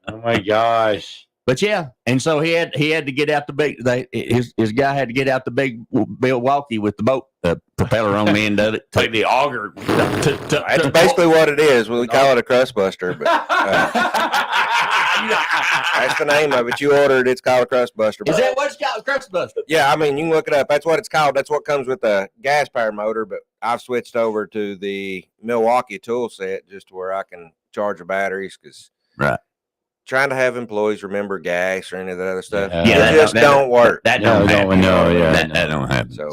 Oh my gosh! But yeah, and so he had to get out the big. His guy had to get out the big Milwaukee with the boat propeller on the end of it. Like the auger. That's basically what it is. We call it a crust buster, but that's the name of it. You ordered it's called a crust buster. Is that what it's called, a crust buster? Yeah, I mean you can look it up. That's what it's called. That's what comes with the gas powered motor. But I've switched over to the Milwaukee tool set just to where I can charge the batteries because trying to have employees remember gas or any of that other stuff. Yeah, it just don't work. That don't happen. That don't happen. So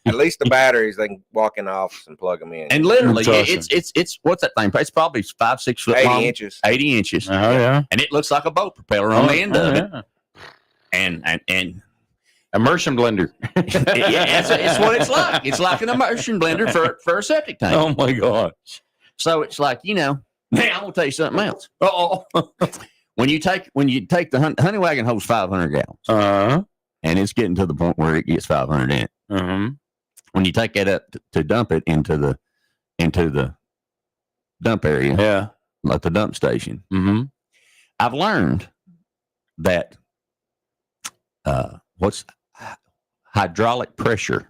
at least the batteries, they can walk in the office and plug them in. And literally, it's what's that thing? It's probably 5-6 foot 80 long. 80 inches. 80 inches. Oh, yeah. And it looks like a boat propeller on the end of it. And immersion blender. It's what it's like. It's like an immersion blender for a septic tank. Oh my gosh. So it's like, now I'm gonna tell you something else. When you take the honey wagon holds 500 gallons, and it's getting to the point where it gets 500 in it. When you take that up to dump it into the dump area, like the dump station, I've learned that what's hydraulic pressure,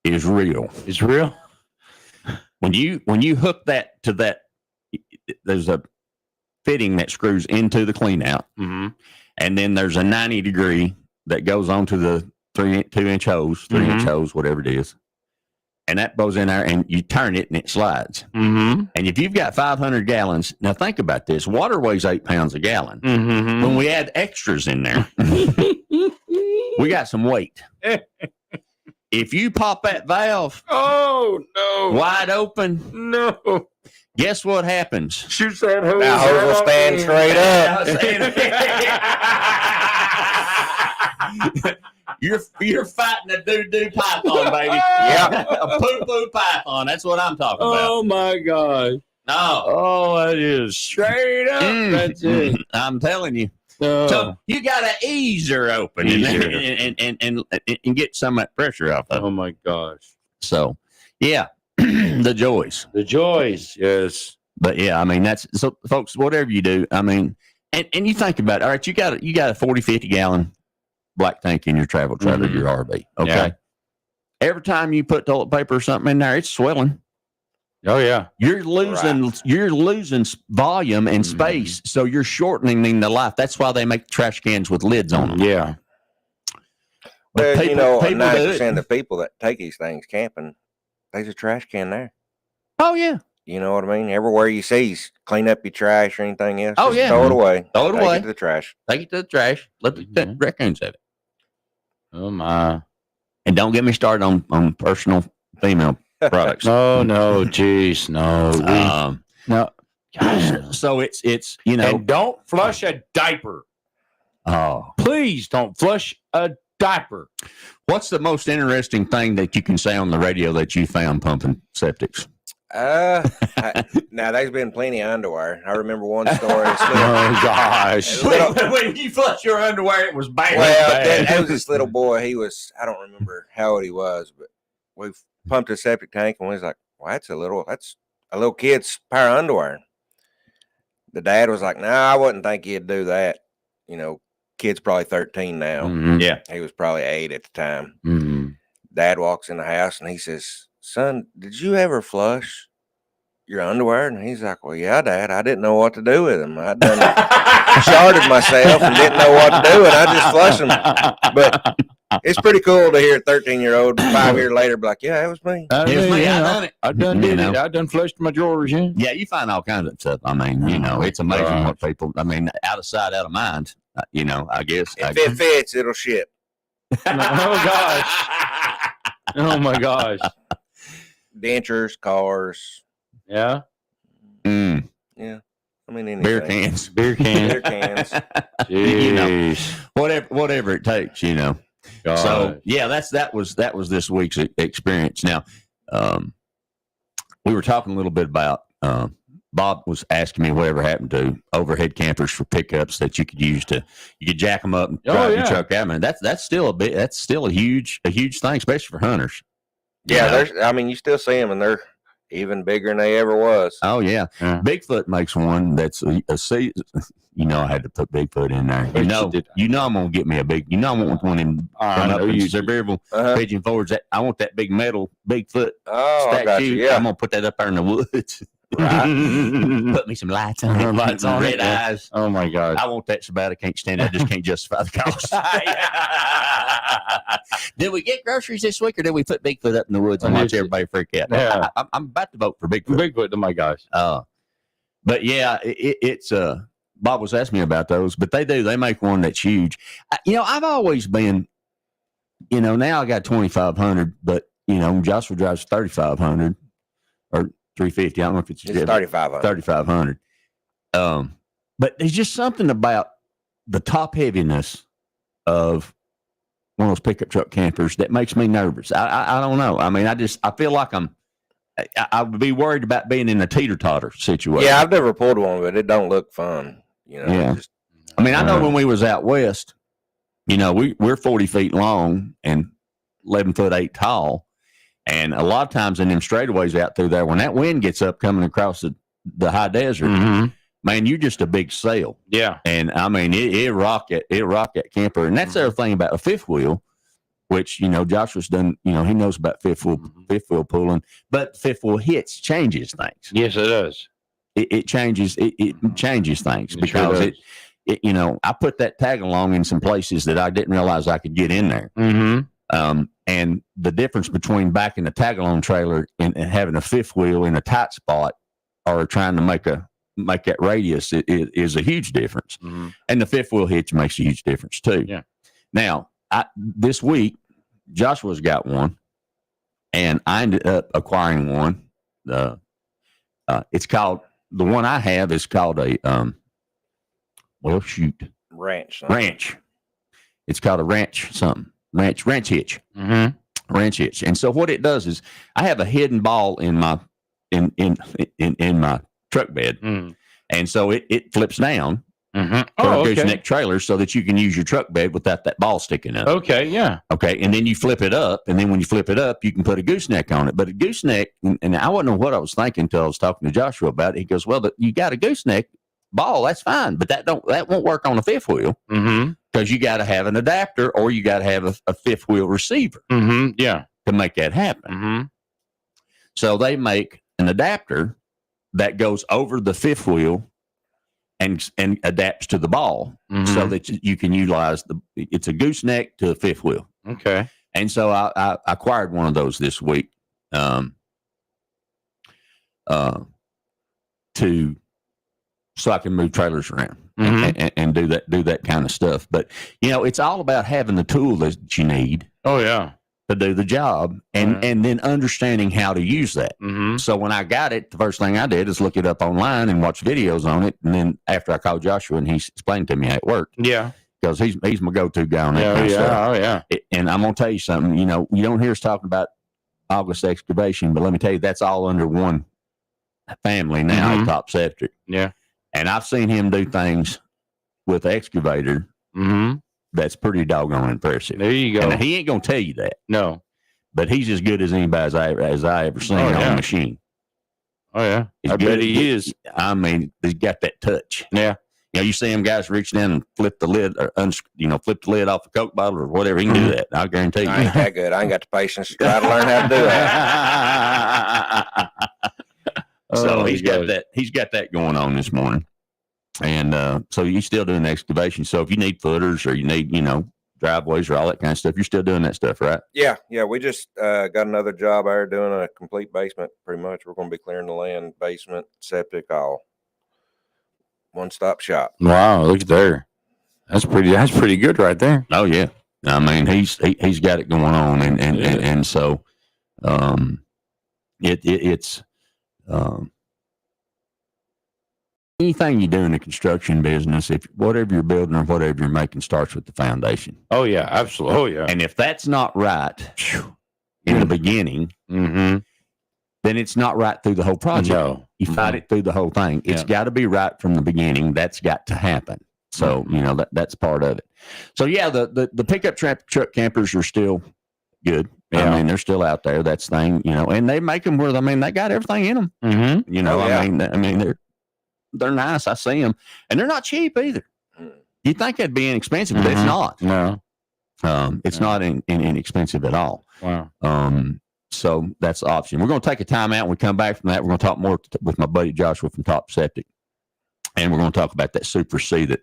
is real. It's real. When you hook that to that, there's a fitting that screws into the clean out, and then there's a 90-degree that goes onto the 2-inch hose, 3-inch hose, whatever it is, and that goes in there, and you turn it, and it slides. And if you've got 500 gallons, now think about this: water weighs 8 pounds a gallon. When we add extras in there, we got some weight. If you pop that valve, wide open, guess what happens? Shoots that hose. That hose will stand straight up. You're fighting a doo-doo python, baby. A poo-poo python. That's what I'm talking about. Oh my gosh. No. Oh, that is straight up. That's it. I'm telling you. So you got to ease her open and get some of that pressure off of it. Oh my gosh. So, yeah, the joys. The joys, yes. But yeah, I mean, that's so, folks, whatever you do, I mean, and you think about it, all right, you got a 40, 50 gallon black tank in your travel trailer, your RV. Okay. Yeah. Every time you put toilet paper or something in there, it's swelling. Oh yeah. You're losing volume and space, so you're shortening the life. That's why they make trash cans with lids on them. Yeah. But well, 90% of the people that take these things camping, there's a trash can there. Oh yeah. You know what I mean? Everywhere you see, clean up your trash or anything else. Oh, yeah. Throw it away. Throw it away. Take it to the trash. Take it to the trash. Let the raccoons have it. Oh, my. And don't get me started on personal female products. No, geez, no. No. Gosh, so it's And don't flush a diaper. Oh. Please don't flush a diaper. What's the most interesting thing that you can say on the radio that you found pumping septics? Now there's been plenty of underwear. I remember one story. Oh gosh! When you flush your underwear, it was bad. Well, there was this little boy. He was, I don't remember how old he was, but we pumped a septic tank, and we was like, "Well, that's a little kid's pair of underwear." The dad was like, "No, I wouldn't think he'd do that." You know, kid's probably 13 now. Yeah, he was probably 8 at the time. Dad walks in the house and he says, "Son, did you ever flush your underwear?" And he's like, "Well, yeah, Dad. I didn't know what to do with them. I done sharded myself and didn't know what to do, and I just flushed them." But it's pretty cool to hear a 13-year-old 5 years later be like, "Yeah, it was me. It was me. I done it. I done did it. I done flushed my drawers." Yeah, you find all kinds of stuff. I mean, it's amazing what people. I mean, out of sight, out of mind. I guess if it fits, it'll ship. Oh gosh. Oh my gosh. Dentures, cars. Yeah. Yeah. I mean, anything. Beer cans. Beer cans. You know, whatever it takes, you know. God. So yeah, that was this week's experience. Now, we were talking a little bit about Bob was asking me whatever happened to overhead campers for pickups that you could jack them up and drive your truck out. Man, that's still a huge thing, especially for hunters. Yeah, you still see them, and they're even bigger than they ever was. Oh yeah. Bigfoot makes one that's a season. You know, I had to put Bigfoot in there. You know, I'm gonna get me a big. You know, I want one in Sevierville Pigeon Forge. I want that big metal Bigfoot statue. Yeah. I'm gonna put that up there in the woods. Right. Put me some lights on it. Lights on red eyes. Oh my God. I want that so bad I can't stand it. I just can't justify the cost. Did we get groceries this week, or did we put Bigfoot up in the woods and watch everybody freak out? Yeah. I'm about to vote for Bigfoot. Bigfoot, oh my gosh. But yeah, it's Bob was asking me about those, but they make one that's huge. I've always been, now I got 2,500, but Joshua drives 3,500 or 350. I don't know if it's 3,500. 3,500. But there's just something about the top heaviness of one of those pickup truck campers that makes me nervous. I don't know. I mean, I feel like I would be worried about being in a teeter-totter situation. Yeah, I've never pulled one, but it don't look fun. Yeah. I know when we was out west, we're 40 feet long and 11'8" tall. And a lot of times in them straightaways out through there, when that wind gets up coming across the high desert, man, you're just a big sail. Yeah. And I mean, it rocked that camper. And that's the other thing about a fifth wheel, which, Joshua's done, he knows about fifth wheel pulling, but fifth wheel hits changes things. Yes, it does. It changes things because I put that tag along in some places that I didn't realize I could get in there. And the difference between backing a tag along trailer and having a fifth wheel in a tight spot or trying to make that radius is a huge difference. And the fifth wheel hitch makes a huge difference too. Yeah. Now, this week, Joshua's got one, and I ended up acquiring one. It's called, the one I have is called a ranch. It's called a ranch hitch. Ranch hitch. And so what it does is I have a hidden ball in my truck bed, and so it flips down for a gooseneck trailer so that you can use your truck bed without that ball sticking up. Okay, yeah. Okay, and then you flip it up, and then when you flip it up, you can put a gooseneck on it. But a gooseneck, and I wouldn't know what I was thinking until I was talking to Joshua about it. He goes, "Well, you got a gooseneck ball, that's fine, but that won't work on a fifth wheel because you got to have an adapter or you got to have a fifth wheel receiver, to make that happen." So they make an adapter that goes over the fifth wheel and adapts to the ball so that you can utilize it's a gooseneck to a fifth wheel. Okay. And so I acquired one of those this week so I can move trailers around and do that kind of stuff. But it's all about having the tool that you need. Oh yeah. To do the job and then understanding how to use that. So when I got it, the first thing I did is look it up online and watch videos on it. And then after I called Joshua and he explained to me how it worked. Yeah. Because he's my go-to guy on that kind of stuff. Oh yeah. And I'm going to tell you something, you don't hear us talking about August Excavation, but let me tell you, that's all under one family now at Top Septic. Yeah. And I've seen him do things with the excavator that's pretty doggone impressive. There you go. And he ain't going to tell you that. No. But he's as good as anybody as I ever seen on a machine. Oh, yeah. I bet he is. I mean, he's got that touch. Yeah. You see them guys reach down and flip the lid or flip the lid off a Coke bottle or whatever. He can do that. I'll guarantee you. I ain't that good. I ain't got the patience to try to learn how to do that. So he's got that going on this morning. And so you're still doing the excavation. So if you need footers or you need, driveways or all that kind of stuff, you're still doing that stuff, right? Yeah. We just got another job there doing a complete basement. Pretty much, we're going to be clearing the land, basement, septic, all one-stop shop. Wow, look there. That's pretty good right there. Oh yeah. I mean, he's got it going on, and so it's anything you do in the construction business, if whatever you're building or whatever you're making starts with the foundation. Oh yeah, absolutely. Oh yeah. And if that's not right in the beginning, then it's not right through the whole project. No. You fight it through the whole thing. It's got to be right from the beginning. That's got to happen. So, that's part of it. So yeah, the pickup truck campers are still good. Yeah. I mean, they're still out there. That's the thing, and they make them where, they got everything in them. I mean, they're nice. I see them, and they're not cheap either. You think that'd be inexpensive, but it's not. No, it's not inexpensive at all. Wow. So that's the option. We're going to take a time out. When we come back from that, we're going to talk more with my buddy Joshua from Top Septic, and we're going to talk about that Super C that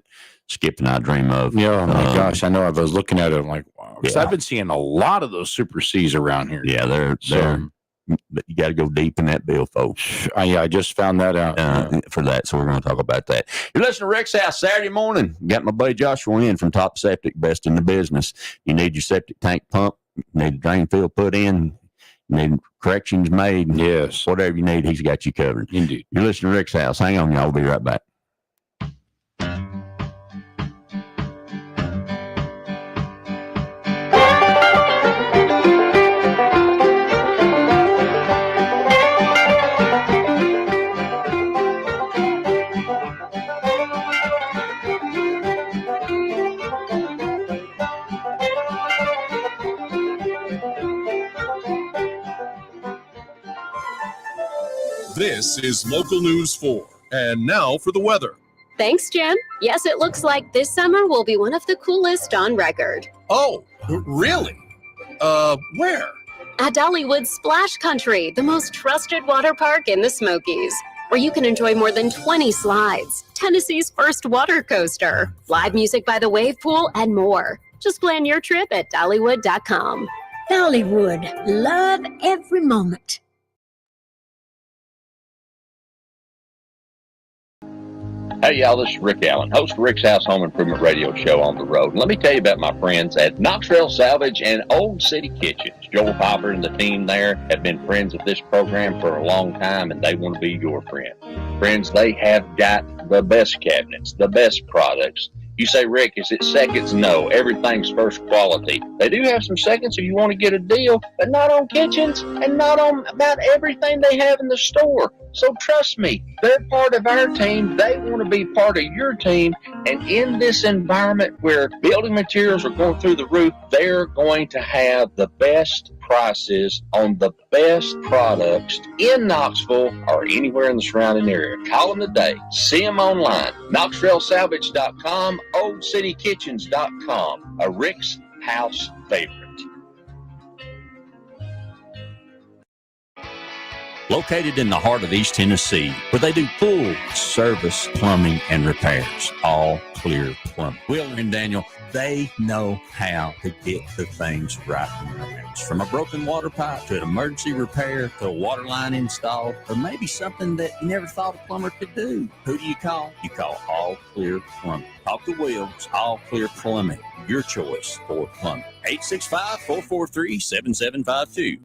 Skip and I dream of. Yeah, oh my gosh, I know. I was looking at it, I'm like, wow. Because I've been seeing a lot of those Super Cs around here. Yeah, they're you got to go deep in that bill, folks. I just found that out for that. So we're going to talk about that. You're listening to Rick's House Saturday morning. Got my buddy Joshua in from Top Septic, best in the business. You need your septic tank pump, you need a drain field put in, you need corrections made. Yes. Whatever you need, he's got you covered. Indeed. You're listening to Rick's House. Hang on, y'all. We'll be right back. This is Local News 4. And now for the weather. Thanks, Jim. Yes, it looks like this summer will be one of the coolest on record. Oh, really? Where? At Dollywood Splash Country, the most trusted water park in the Smokies, where you can enjoy more than 20 slides, Tennessee's first water coaster, live music by the wave pool, and more. Just plan your trip at Dollywood.com. Dollywood. Love every moment. Hey, y'all, this is Rick Allen, host of Rick's House Home Improvement Radio Show on the road. And let me tell you about my friends at Knoxville Salvage and Old City Kitchens. Joel Popper and the team there have been friends of this program for a long time, and they want to be your friend. Friends, they have got the best cabinets, the best products. You say, Rick, is it seconds? No, everything's first quality. They do have some seconds if you want to get a deal, but not on kitchens and not on about everything they have in the store. So trust me, they're part of our team. They want to be part of your team. And in this environment where building materials are going through the roof, they're going to have the best prices on the best products in Knoxville or anywhere in the surrounding area. Call them today. See them online. KnoxvilleSalvage.com, OldCityKitchens.com. A Rick's House favorite. Located in the heart of East Tennessee, where they do full service plumbing and repairs. All Clear Plumbing. Will and Daniel, they know how to get the things right in your house. From a broken water pipe to an emergency repair to a water line installed, or maybe something that you never thought a plumber could do. Who do you call? You call All Clear Plumbing. Talk to Will. It's All Clear Plumbing. Your choice for plumbing. 865-443-7752.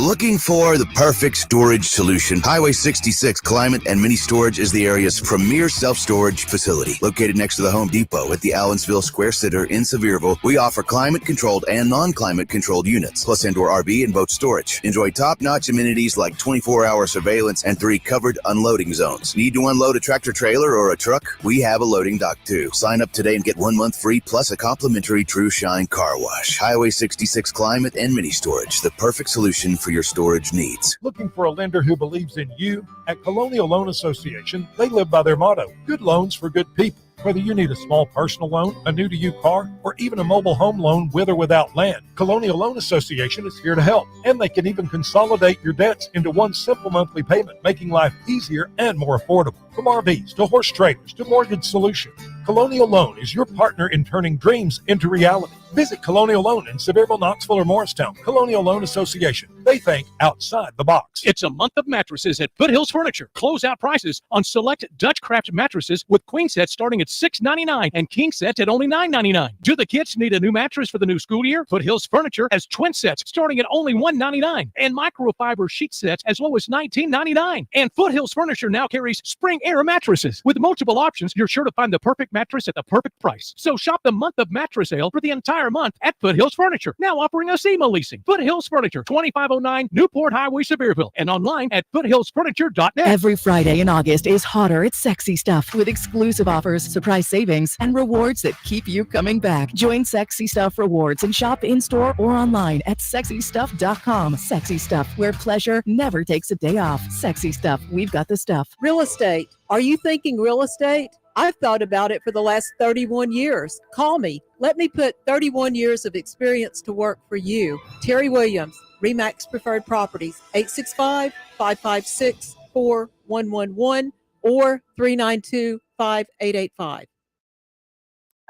Looking for the perfect storage solution? Highway 66 Climate and Mini Storage is the area's premier self-storage facility. Located next to the Home Depot at the Allensville Square Center in Sevierville, we offer climate-controlled and non-climate-controlled units, plus indoor RV and boat storage. Enjoy top-notch amenities like 24-hour surveillance and 3 covered unloading zones. Need to unload a tractor-trailer or a truck? We have a loading dock too. Sign up today and get 1 month free plus a complimentary True Shine car wash. Highway 66 Climate and Mini Storage, the perfect solution for your storage needs. Looking for a lender who believes in you? At Colonial Loan Association, they live by their motto, good loans for good people. Whether you need a small personal loan, a new-to-you car, or even a mobile home loan with or without land, Colonial Loan Association is here to help. And they can even consolidate your debts into one simple monthly payment, making life easier and more affordable. From RVs to horse trailers to mortgage solutions, Colonial Loan is your partner in turning dreams into reality. Visit Colonial Loan in Sevierville, Knoxville, or Morristown. Colonial Loan Association. They think outside the box. It's a month of mattresses at Foothills Furniture. Closeout prices on select Dutchcraft mattresses with queen sets starting at $6.99 and king sets at only $9.99. Do the kids need a new mattress for the new school year? Foothills Furniture has twin sets starting at only $1.99 and microfiber sheet sets as low as $19.99. And Foothills Furniture now carries spring air mattresses. With multiple options, you're sure to find the perfect mattress at the perfect price. So shop the month of mattress sale for the entire month at Foothills Furniture. Now offering us SEMA leasing. Foothills Furniture, 2509 Newport Highway, Sevierville, and online at foothillsfurniture.net. Every Friday in August is hotter at Sexy Stuff with exclusive offers, surprise savings, and rewards that keep you coming back. Join Sexy Stuff Rewards and shop in-store or online at sexystuff.com. Sexy Stuff, where pleasure never takes a day off. Sexy Stuff, we've got the stuff. Real estate. Are you thinking real estate? I've thought about it for the last 31 years. Call me. Let me put 31 years of experience to work for you. Terry Williams, RE/MAX Preferred Properties, 865-556-4111 or 392-5885.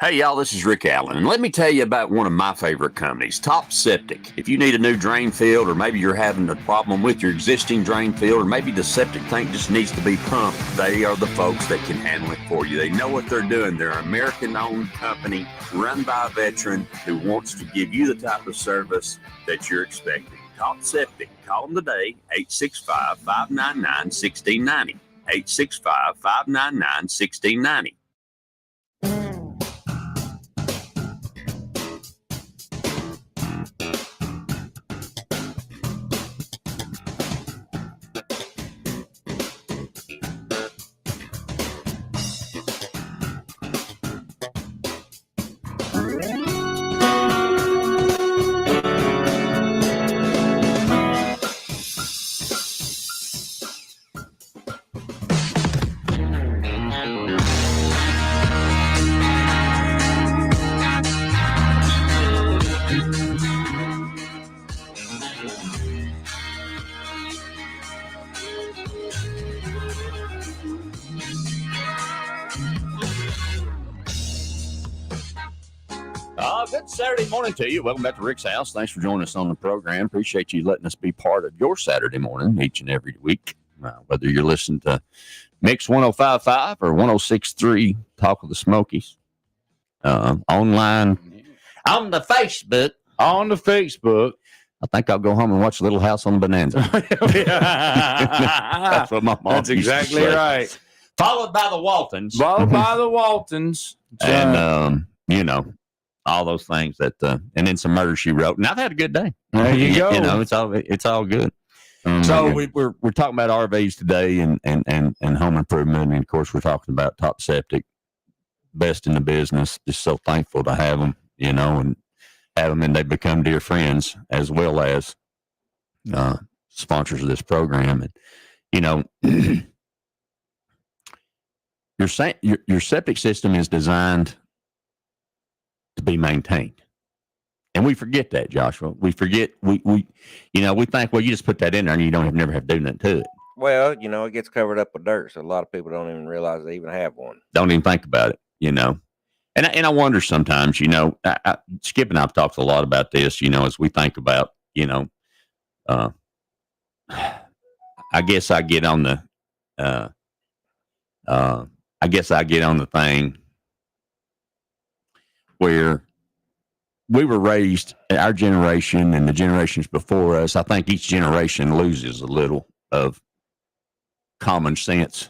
Hey, y'all, this is Rick Allen, and let me tell you about one of my favorite companies, Top Septic. If you need a new drain field, or maybe you're having a problem with your existing drain field, or maybe the septic tank just needs to be pumped, they are the folks that can handle it for you. They know what they're doing. They're an American-owned company run by a veteran who wants to give you the type of service that you're expecting. Top Septic. Call them today, 865-599-1690. 865-599-1690. Good Saturday morning to you. Welcome back to Rick's House. Thanks for joining us on the program. Appreciate you letting us be part of your Saturday morning each and every week. Whether you're listening to Mix 105.5 or 106.3 Talk of the Smokies. Online. On the Facebook. On the Facebook. I think I'll go home and watch Little House on the Bonanza. That's what my mom That's exactly right. Followed by the Waltons. Followed by the Waltons. And, all those things that, and then some Murder, She Wrote. And I've had a good day. There you go. It's all good. So we're talking about RVs today and home improvement. And of course, we're talking about Top Septic, best in the business. Just so thankful to have them, and have them, and they become dear friends as well as sponsors of this program. And your septic system is designed to be maintained. And we forget that, Joshua. We forget, we think, well, you just put that in there and you never have to do nothing to it. Well, it gets covered up with dirt, so a lot of people don't even realize they even have one. Don't even think about it, And I wonder sometimes, Skip and I've talked a lot about this, as we think about, I guess I get on the thing where we were raised, our generation and the generations before us. I think each generation loses a little of common sense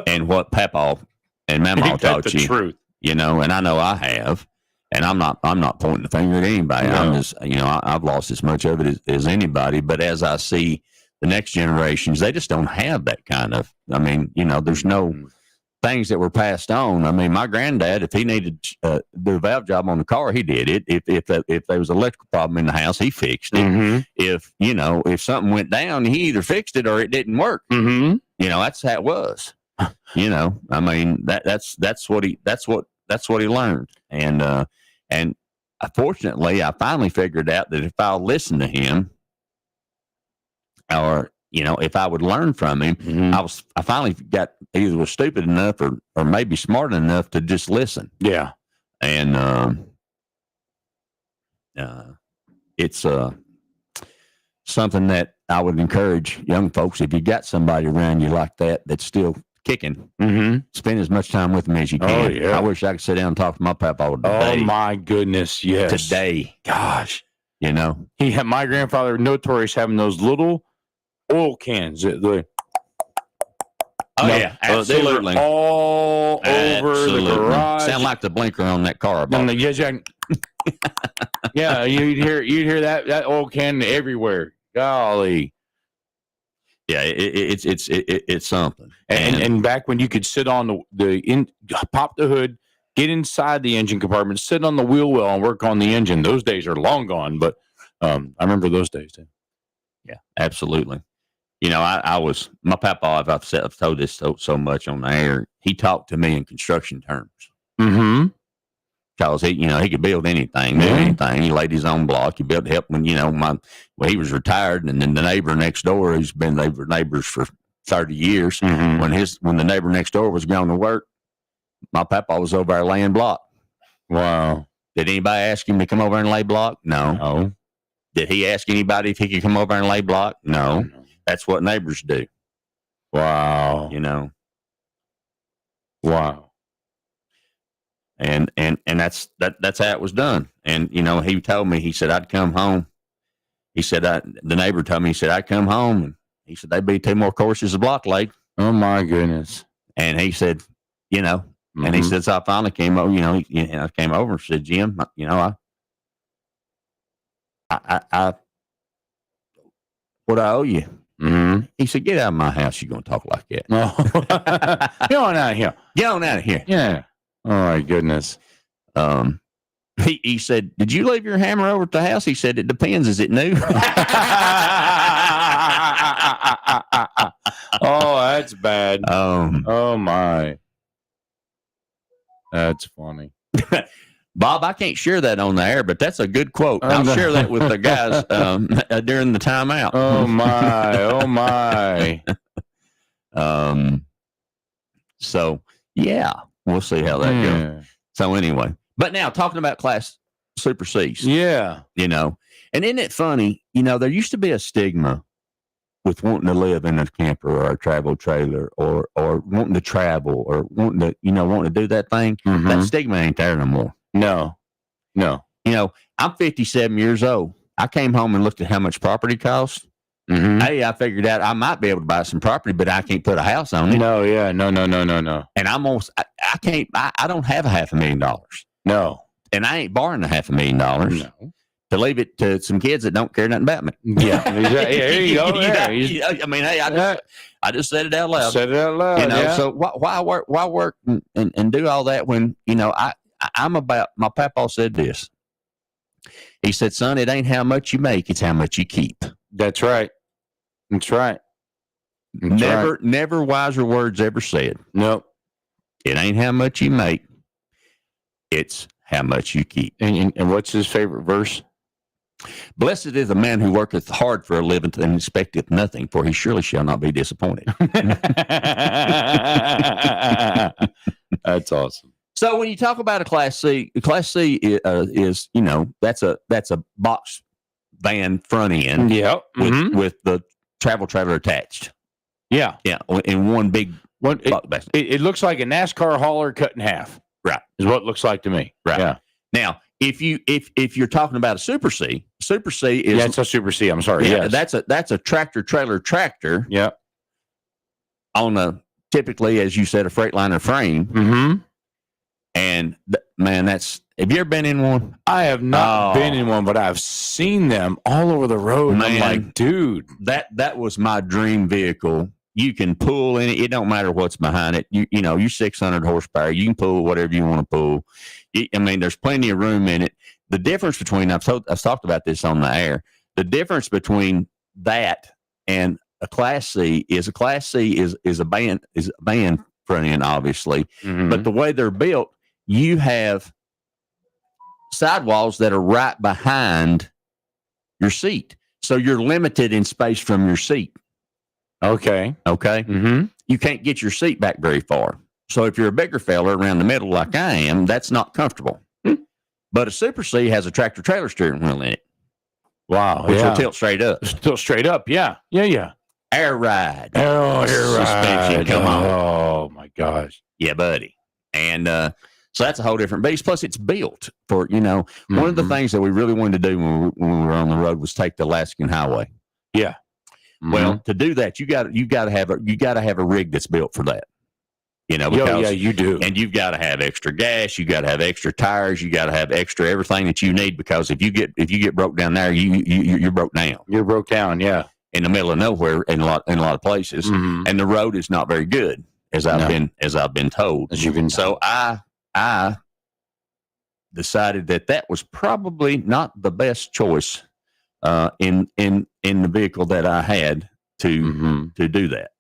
and what Papa and Mama taught you. Truth. And I know I have, and I'm not pointing the finger at anybody. No. I'm just, I've lost as much of it as anybody. But as I see the next generations, they just don't have that kind of. There's no things that were passed on. My granddad, if he needed to do a valve job on the car, he did it. If there was an electrical problem in the house, he fixed it. Mm-hmm. If something went down, he either fixed it or it didn't work. Mm-hmm. That's how it was. That's what he learned. And fortunately, I finally figured out that if I'll listen to him, or if I would learn from him, mm-hmm. I finally got either was stupid enough or maybe smart enough to just listen. Yeah. And it's something that I would encourage young folks, if you got somebody around you like that that's still kicking, spend as much time with them as you can. Oh, yeah. I wish I could sit down and talk to my papa today. Oh, my goodness, yes. Today. Gosh. You know? My grandfather, notorious having those little oil cans. Yeah, absolutely. They were all over the garage. Sound like the blinker on that car. Yeah, you'd hear that oil can everywhere. Golly. Yeah, it's something. And back when you could sit on pop the hood, get inside the engine compartment, sit on the wheel well, and work on the engine. Those days are long gone, but I remember those days too. Yeah, absolutely. You know, my papa, I've told this so much on the air, he talked to me in construction terms. Mm-hmm. Because he could build anything, do anything. He laid his own block. He built help when, he was retired, and then the neighbor next door, who's been neighbors for 30 years, when the neighbor next door was going to work, my papa was over there laying block. Wow. Did anybody ask him to come over and lay block? No. Did he ask anybody if he could come over and lay block? No. That's what neighbors do. Wow. Wow. And that's how it was done. And, he told me, he said, I'd come home. He said, the neighbor told me, he said, I'd come home. And he said, there'd be 2 more courses of block laid. Oh, my goodness. And he said, and he said, so I finally came over, I came over and said, Jim, I what I owe you. Mm-hmm. He said, get out of my house. You're going to talk like that. Get on out of here. Get on out of here. Yeah. Oh, my goodness. He said, did you leave your hammer over at the house? He said, it depends. Is it new? Oh, that's bad. Oh, my. That's funny. Bob, I can't share that on the air, but that's a good quote. I'll share that with the guys during the timeout. Oh, my. Oh, my. So, yeah, we'll see how that goes. So, anyway. But now, talking about Class Super Cs. Yeah. And isn't it funny? There used to be a stigma with wanting to live in a camper or a travel trailer or wanting to travel or wanting to do that thing. Mm-hmm. That stigma ain't there no more. No. I'm 57 years old. I came home and looked at how much property costs. Mm-hmm. Hey, I figured out I might be able to buy some property, but I can't put a house on it. No, yeah. No. And I can't, I don't have $500,000. No. And I ain't borrowing $500,000. No. To leave it to some kids that don't care nothing about me. Yeah. Here you go. I mean, hey, I just said it out loud. Said it out loud. Yeah. So why work and do all that when, I'm about, my papa said this. He said, son, it ain't how much you make, it's how much you keep. That's right. Never wiser words ever said. Nope. It ain't how much you make, it's how much you keep. And what's his favorite verse? Blessed is the man who worketh hard for a living and expecteth nothing, for he surely shall not be disappointed. That's awesome. So when you talk about a Class C is that's a box van front end. Yep. With the travel trailer attached. Yeah. Yeah. In one big one. It looks like a NASCAR hauler cut in half. Right. Is what it looks like to me. Right. Yeah. Now, if you're talking about a Super C is it's a Super C. I'm sorry. Yeah. Yes. That's a tractor. Yeah. On typically, as you said, a Freightliner frame. Mm-hmm. And man, have you ever been in one? I have not been in one, but I've seen them all over the road. Man, I'm like, dude, that was my dream vehicle. You can pull in it. It don't matter what's behind it. You're 600 horsepower. You can pull whatever you want to pull. There's plenty of room in it. The difference between I've talked about this on the air. The difference between that and a Class C is a band front end, obviously, but the way they're built, you have sidewalls that are right behind your seat, so you're limited in space from your seat. Okay. Mm-hmm. You can't get your seat back very far. So if you're a bigger fella around the middle like I am, that's not comfortable. But a Super C has a tractor trailer steering wheel in it. Wow. Which will tilt straight up. Tilt straight up. Yeah. Yeah. Air ride. Air Suspension. ride. Come on. Oh, my gosh. Yeah, buddy. And so that's a whole different beast. Plus, it's built for, one of the things that we really wanted to do when we were on the road was take the Alaskan Highway. Yeah. Well, to do that, you got to have a rig that's built for that. Because, you do. And you've got to have extra gas, you got to have extra tires, you got to have extra everything that you need, because if you get broke down there, you're broke down. You're broke down, yeah. In the middle of nowhere in a lot of places, and the road is not very good, as I've been told. So I decided that was probably not the best choice in the vehicle that I had to do that.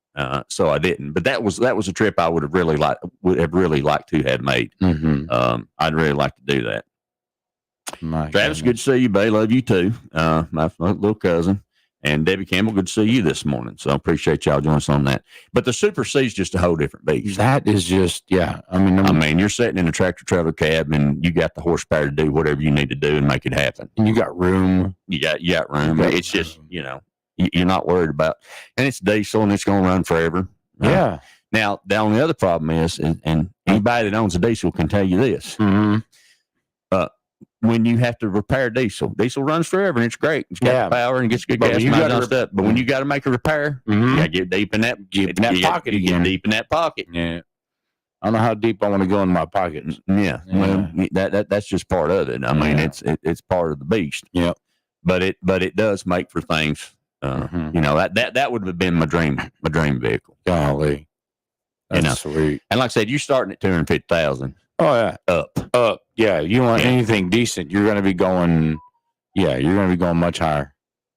So I didn't. But that was a trip I would have really liked to have made. I'd really like to do that. Travis, good to see you, Bay. Love you too. My little cousin. And Debbie Campbell, good to see you this morning. So I appreciate y'all joining us on that. But the Super C is just a whole different beast. That is just, yeah. I mean, you're sitting in a tractor trailer cab, and you got the horsepower to do whatever you need to do and make it happen. And you got room. You got room. It's just, you're not worried about. And it's diesel, and it's going to run forever. Yeah. Now, the only other problem is, and anybody that owns a diesel can tell you this. When you have to repair diesel runs forever, and it's great. It's got power and gets good gas mileage stuff. But when you got to make a repair, you got to get deep in that pocket again. Get deep in that pocket. Yeah. I don't know how deep I want to go in my pocket. Yeah. Well, that's just part of it. I mean, it's part of the beast. Yeah. But it does make for things. That would have been my dream vehicle. Golly, that's sweet. And like I said, you're starting at 250,000. Oh yeah, up. Yeah, you want anything decent, you're going to be going. Yeah, you're going to be going much higher.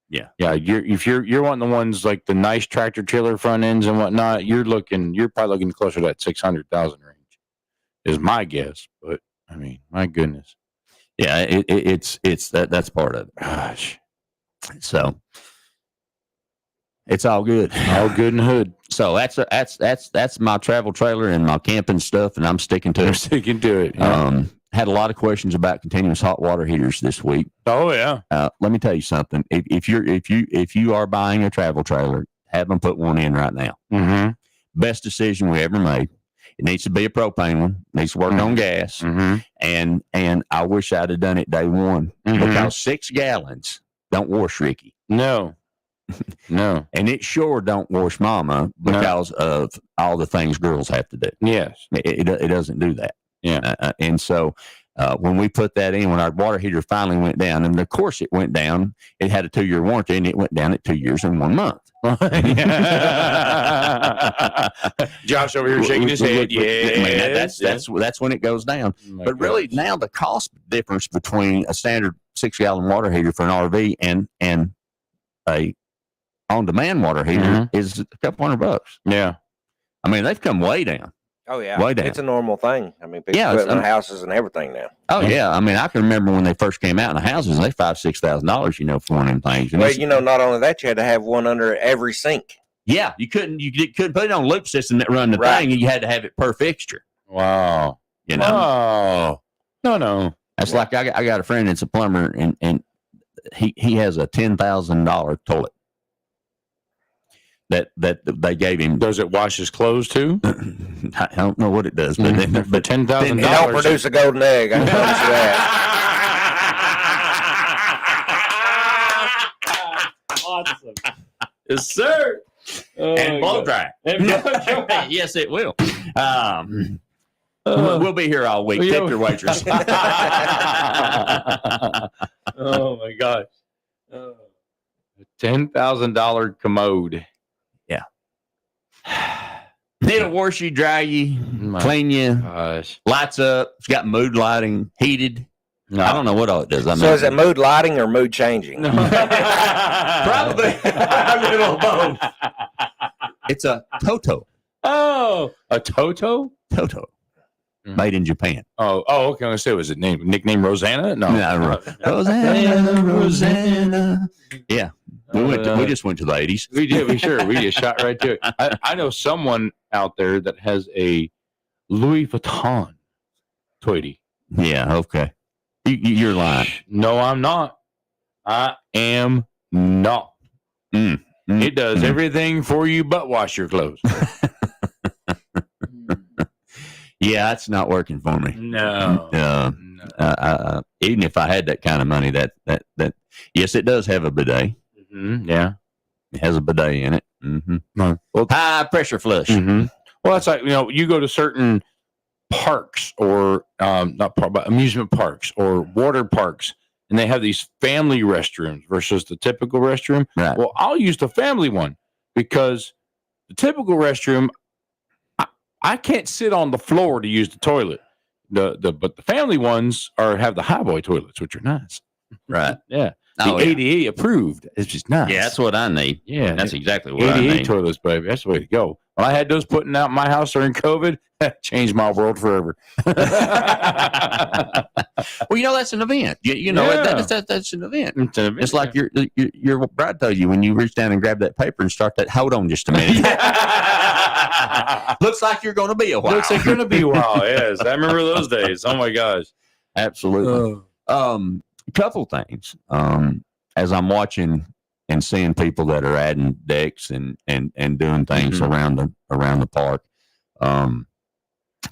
Yeah. If you're wanting the ones like the nice tractor trailer front ends and whatnot, you're probably looking closer to that 600,000 range, is my guess. But I mean, my goodness. Yeah, it's that's part of it. Gosh. So it's all good. All good in the hood. So that's my travel trailer and my camping stuff, and I'm sticking to it. Sticking to it. Yeah. Had a lot of questions about continuous hot water heaters this week. Oh yeah. Let me tell you something. If you are buying a travel trailer, have them put one in right now. Best decision we ever made. It needs to be a propane one. It needs to work on gas. And I wish I'd have done it day one, because 6 gallons don't wash Ricky. No. No. And it sure don't wash Mama, because of all the things girls have to do. Yes. It doesn't do that. Yeah. And so when we put that in, when our water heater finally went down, and of course it went down, it had a 2-year warranty, and it went down at 2 years and 1 month. Josh over here shaking his head. Yeah. I mean, that's when it goes down. But really, now the cost difference between a standard 6-gallon water heater for an RV and a on-demand water heater is a couple $100. Yeah. I mean, they've come way down. Oh, yeah. Way down. It's a normal thing. I mean, people put it in houses and everything now. Oh, yeah. I mean, I can remember when they first came out in the houses, they $5,000-$6,000, for one of them things. And well, not only that, you had to have one under every sink. Yeah. You couldn't put it on a loop system that run the thing, and you had to have it per fixture. Wow. Oh. No. That's like I got a friend that's a plumber, and he has a $10,000 toilet that they gave him. Does it wash his clothes too? I don't know what it does, but $10,000 don't produce a golden egg. I can promise you that. Awesome. Yes, sir. And blow dry. Yes, it will. We'll be here all week. Tip your waitress. Oh my gosh. $10,000 commode. Yeah. It'll wash you, dry you, clean you. Gosh. Lights up. It's got mood lighting, heated. No. I don't know what all it does. So is it mood lighting or mood changing? No. Probably a little both. It's a Toto. Oh, a Toto? Toto. Made in Japan. Oh, okay. I was going to say, was it nickname Rosanna? No. Rosanna. Yeah. We just went to the 80s. We did. We just shot right to it. I know someone out there that has a Louis Vuitton Toity. Yeah. Okay. You're lying. No, I'm not. I am not. It does everything for you but wash your clothes. Yeah, it's not working for me. No. Even if I had that kind of money, that yes, it does have a bidet. Yeah, it has a bidet in it. Well, high pressure flush. Well, that's like you go to certain parks or but amusement parks or water parks, and they have these family restrooms versus the typical restroom. Right. Well, I'll use the family one because the typical restroom, I can't sit on the floor to use the toilet. But the family ones have the highboy toilets, which are nice. Right. Yeah. The ADA approved. It's just nice. Yeah, that's what I need. Yeah, that's exactly what ADA I need. toilets, baby. That's the way to go. When I had those putting out in my house during COVID, that changed my world forever. Well, that's an event. That's an event. It's like your bride told you when you reach down and grab that paper and start that. Hold on just a minute. Looks like you're going to be a while. Looks like you're going to be a while. Yes, I remember those days. Oh my gosh, absolutely. Couple things. As I'm watching and seeing people that are adding decks and doing things around the park, a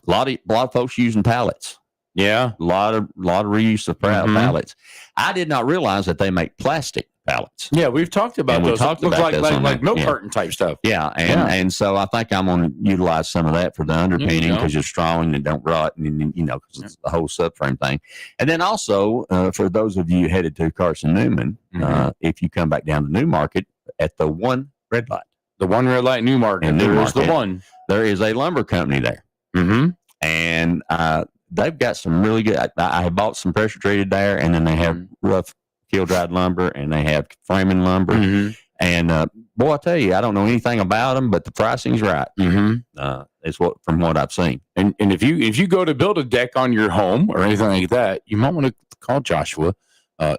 lot of folks using pallets. Yeah, a lot of reuse of pallets. I did not realize that they make plastic pallets. Yeah, we've talked about those. Looks like milk carton type stuff. Yeah, and so I think I'm going to utilize some of that for the underpinning because you're strong and it don't rot, and because it's the whole subframe thing. And then also for those of you headed to Carson Newman, if you come back down to Newmarket at the one red light, Newmarket, there is a lumber company there, and they've got some really good. I have bought some pressure treated there, and then they have rough field dried lumber, and they have framing lumber. And boy, I tell you, I don't know anything about them, but the pricing's right. It's from what I've seen. And if you go to build a deck on your home or anything like that, you might want to call Joshua.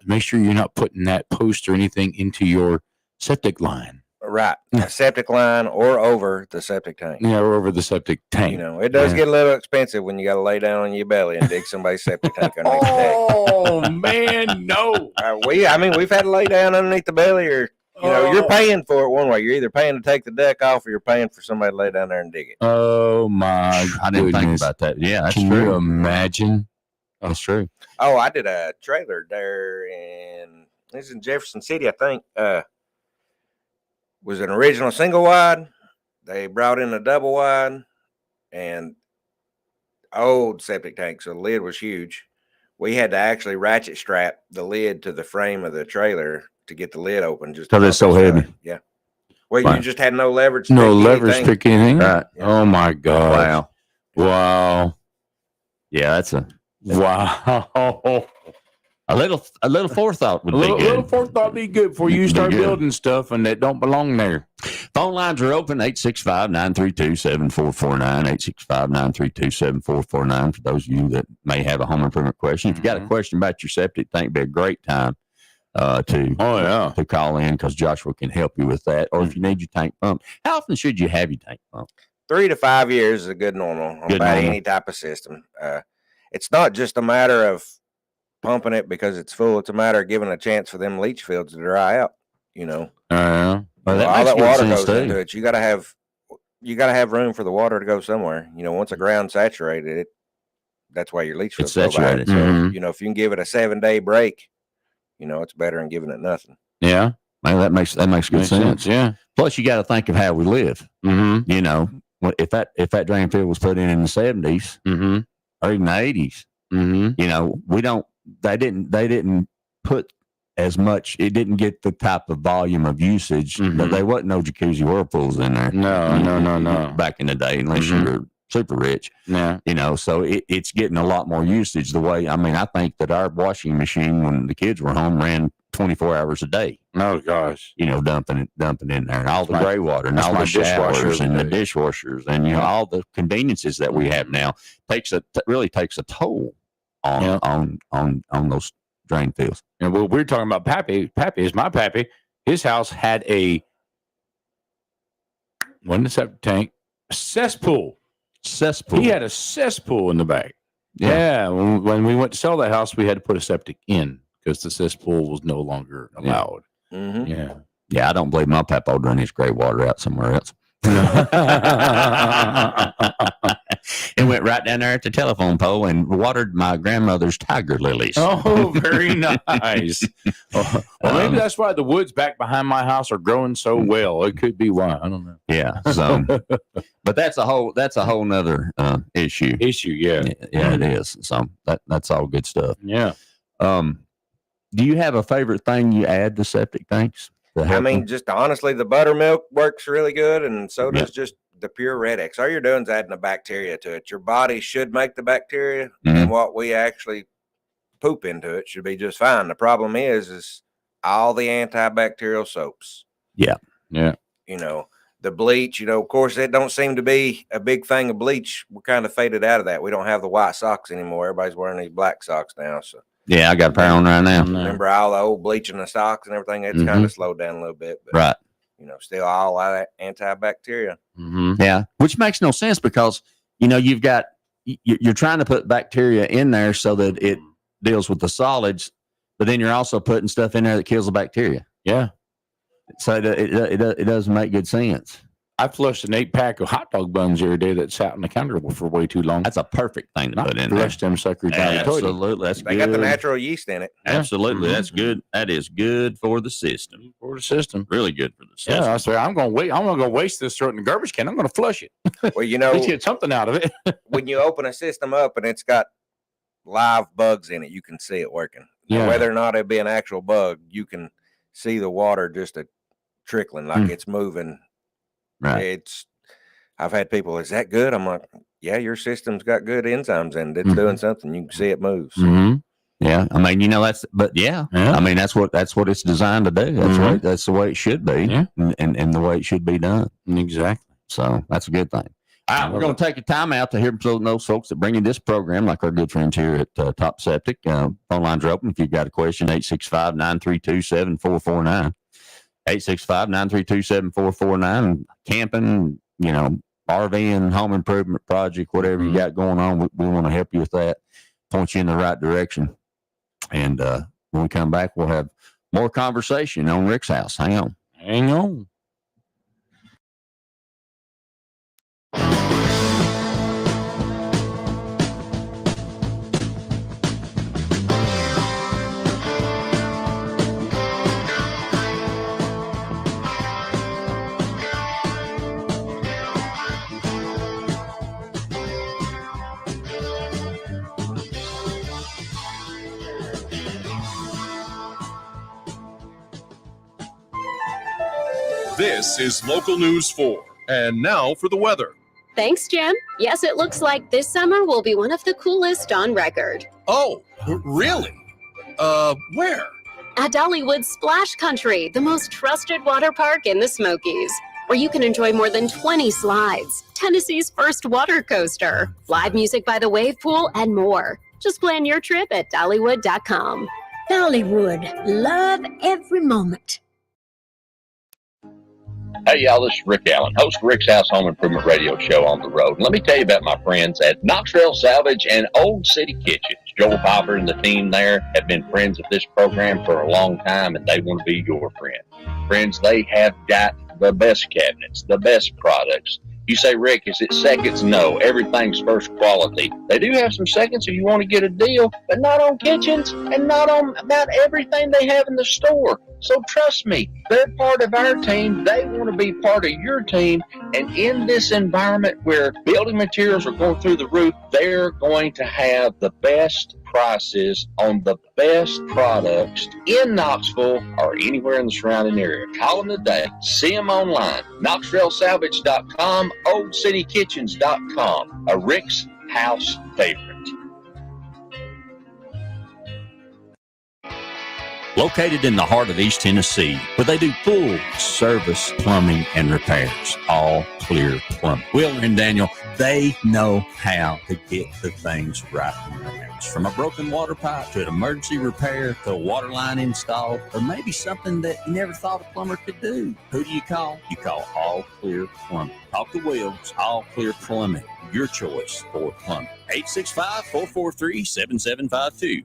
Make sure you're not putting that post or anything into your septic line. Right, a septic line or over the septic tank. Yeah, or over the septic tank. It does get a little expensive when you got to lay down on your belly and dig somebody's septic tank underneath the deck. Oh man, no. We've had to lay down underneath the belly, or you're paying for it one way. You're either paying to take the deck off, or you're paying for somebody to lay down there and dig it. Oh my! I didn't think about that. Yeah, that's true. Can you imagine? That's true. Oh, I did a trailer there this is in Jefferson City, I think. Was an original single wide. They brought in a double wide and old septic tank, so the lid was huge. We had to actually ratchet strap the lid to the frame of the trailer to get the lid open. Just because it's so heavy. Yeah. Well, you just had no leverage. To pick anything. Right. Yeah. Oh my God! Wow. Yeah, that's a wow. A little forethought would be good. A little forethought would be good before you start building stuff and that don't belong there. Phone lines are open, 865-932-7449, 865-932-7449 for those of you that may have a home improvement question. If you got a question about your septic tank, it'd be a great time to call in because Joshua can help you with that. Or if you need your tank pumped, how often should you have your tank pumped? 3 to 5 years is a good normal on any type of system. It's not just a matter of pumping it because it's full. It's a matter of giving a chance for them leach fields to dry out. Well, all that water goes into it. You got to have room for the water to go somewhere. Once the ground's saturated, that's why your leach fields saturated. So, if you can give it a 7-day break, it's better than giving it nothing. Yeah, well, that makes good sense. Yeah. Plus, you got to think of how we live. If that drain field was put in the 70s or even the 80s, we don't. They didn't put as much. It didn't get the type of volume of usage. There wasn't no jacuzzi whirlpools in there. No. Back in the day, unless you were super rich. Yeah. So it's getting a lot more usage. I think that our washing machine when the kids were home ran 24 hours a day. Oh gosh. Dumping in there, and all the gray water and all the showers and the dishwashers and all the conveniences that we have now really takes a toll on those drain fields. And we're talking about Pappy. Pappy is my Pappy. His house had a septic tank, cesspool. He had a cesspool in the back. Yeah. When we went to sell that house, we had to put a septic in because the cesspool was no longer allowed. Mm-hmm. Yeah, I don't believe my papa run his gray water out somewhere else. It went right down there at the telephone pole and watered my grandmother's tiger lilies. Oh, very nice. Well, maybe that's why the woods back behind my house are growing so well. It could be why. I don't know. Yeah. So, but that's a whole nother issue. Yeah, it is. So that's all good stuff. Yeah. Do you have a favorite thing you add to septic tanks? I mean, just honestly, the buttermilk works really good, and so does just the pure Red X. All you're doing is adding a bacteria to it. Your body should make the bacteria, and what we actually poop into it should be just fine. The problem is all the antibacterial soaps. Yeah. You know, the bleach, of course, it don't seem to be a big thing of bleach. We're kind of faded out of that. We don't have the white socks anymore. Everybody's wearing these black socks now, so. Yeah, I got a pair on right now. Remember all the old bleach in the socks and everything? It's kind of slowed down a little bit. But, right. Still all that antibacteria. Yeah, which makes no sense because, you've got, you're trying to put bacteria in there so that it deals with the solids, but then you're also putting stuff in there that kills the bacteria. Yeah. So it doesn't make good sense. I flushed an 8-pack of hot dog buns the other day that sat on the counter for way too long. That's a perfect thing to put in there. Flush them suckers down the toilet. Absolutely. That's they good. got the natural yeast in it. Absolutely. That's good. That is good for the system. Really good for the system. Yeah, I swear, I'm going to go waste this, throw it in the garbage can. I'm going to flush it. Well, let's get something out of it. When you open a system up and it's got live bugs in it, you can see it working. Now, whether or not it be an actual bug, you can see the water just trickling like it's moving. Right. I've had people, is that good? I'm like, yeah, your system's got good enzymes in it. It's doing something. You can see it moves. Yeah. I mean, I mean, that's what it's designed to do. That's the way it should be and the way it should be done. Exactly. So that's a good thing. All right, we're going to take a time out to hear from those folks that bring you this program, like our good friends here at Top Septic. Phone lines are open. If you've got a question, 865-932-7449. 865-932-7449. Camping, RVing, home improvement project, whatever you got going on, we want to help you with that, point you in the right direction. And when we come back, we'll have more conversation on Rick's House. Hang on. This is Local News 4. And now for the weather. Thanks, Jim. Yes, it looks like this summer will be one of the coolest on record. Oh, really? Where? At Dollywood Splash Country, the most trusted water park in the Smokies, where you can enjoy more than 20 slides, Tennessee's first water coaster, live music by the wave pool, and more. Just plan your trip at Dollywood.com. Dollywood. Love every moment. Hey, y'all, this is Rick Allen, host of Rick's House Home Improvement Radio Show on the road. Let me tell you about my friends at Knoxville Salvage and Old City Kitchens. Joel Popper and the team there have been friends of this program for a long time, and they want to be your friend. Friends, they have got the best cabinets, the best products. You say, Rick, is it seconds? No, everything's first quality. They do have some seconds if you want to get a deal, but not on kitchens and not on about everything they have in the store. So trust me, they're part of our team. They want to be part of your team. And in this environment where building materials are going through the roof, they're going to have the best prices on the best products in Knoxville or anywhere in the surrounding area. Call them today. See them online. KnoxvilleSalvage.com, OldCityKitchens.com. A Rick's House favorite. Located in the heart of East Tennessee, where they do full service plumbing and repairs. All Clear Plumbing. Will and Daniel, they know how to get the things right in your house. From a broken water pipe to an emergency repair to a water line install, or maybe something that you never thought a plumber could do. Who do you call? You call All Clear Plumbing. Talk to Will's All Clear Plumbing. Your choice for plumbing. 865-443-7752.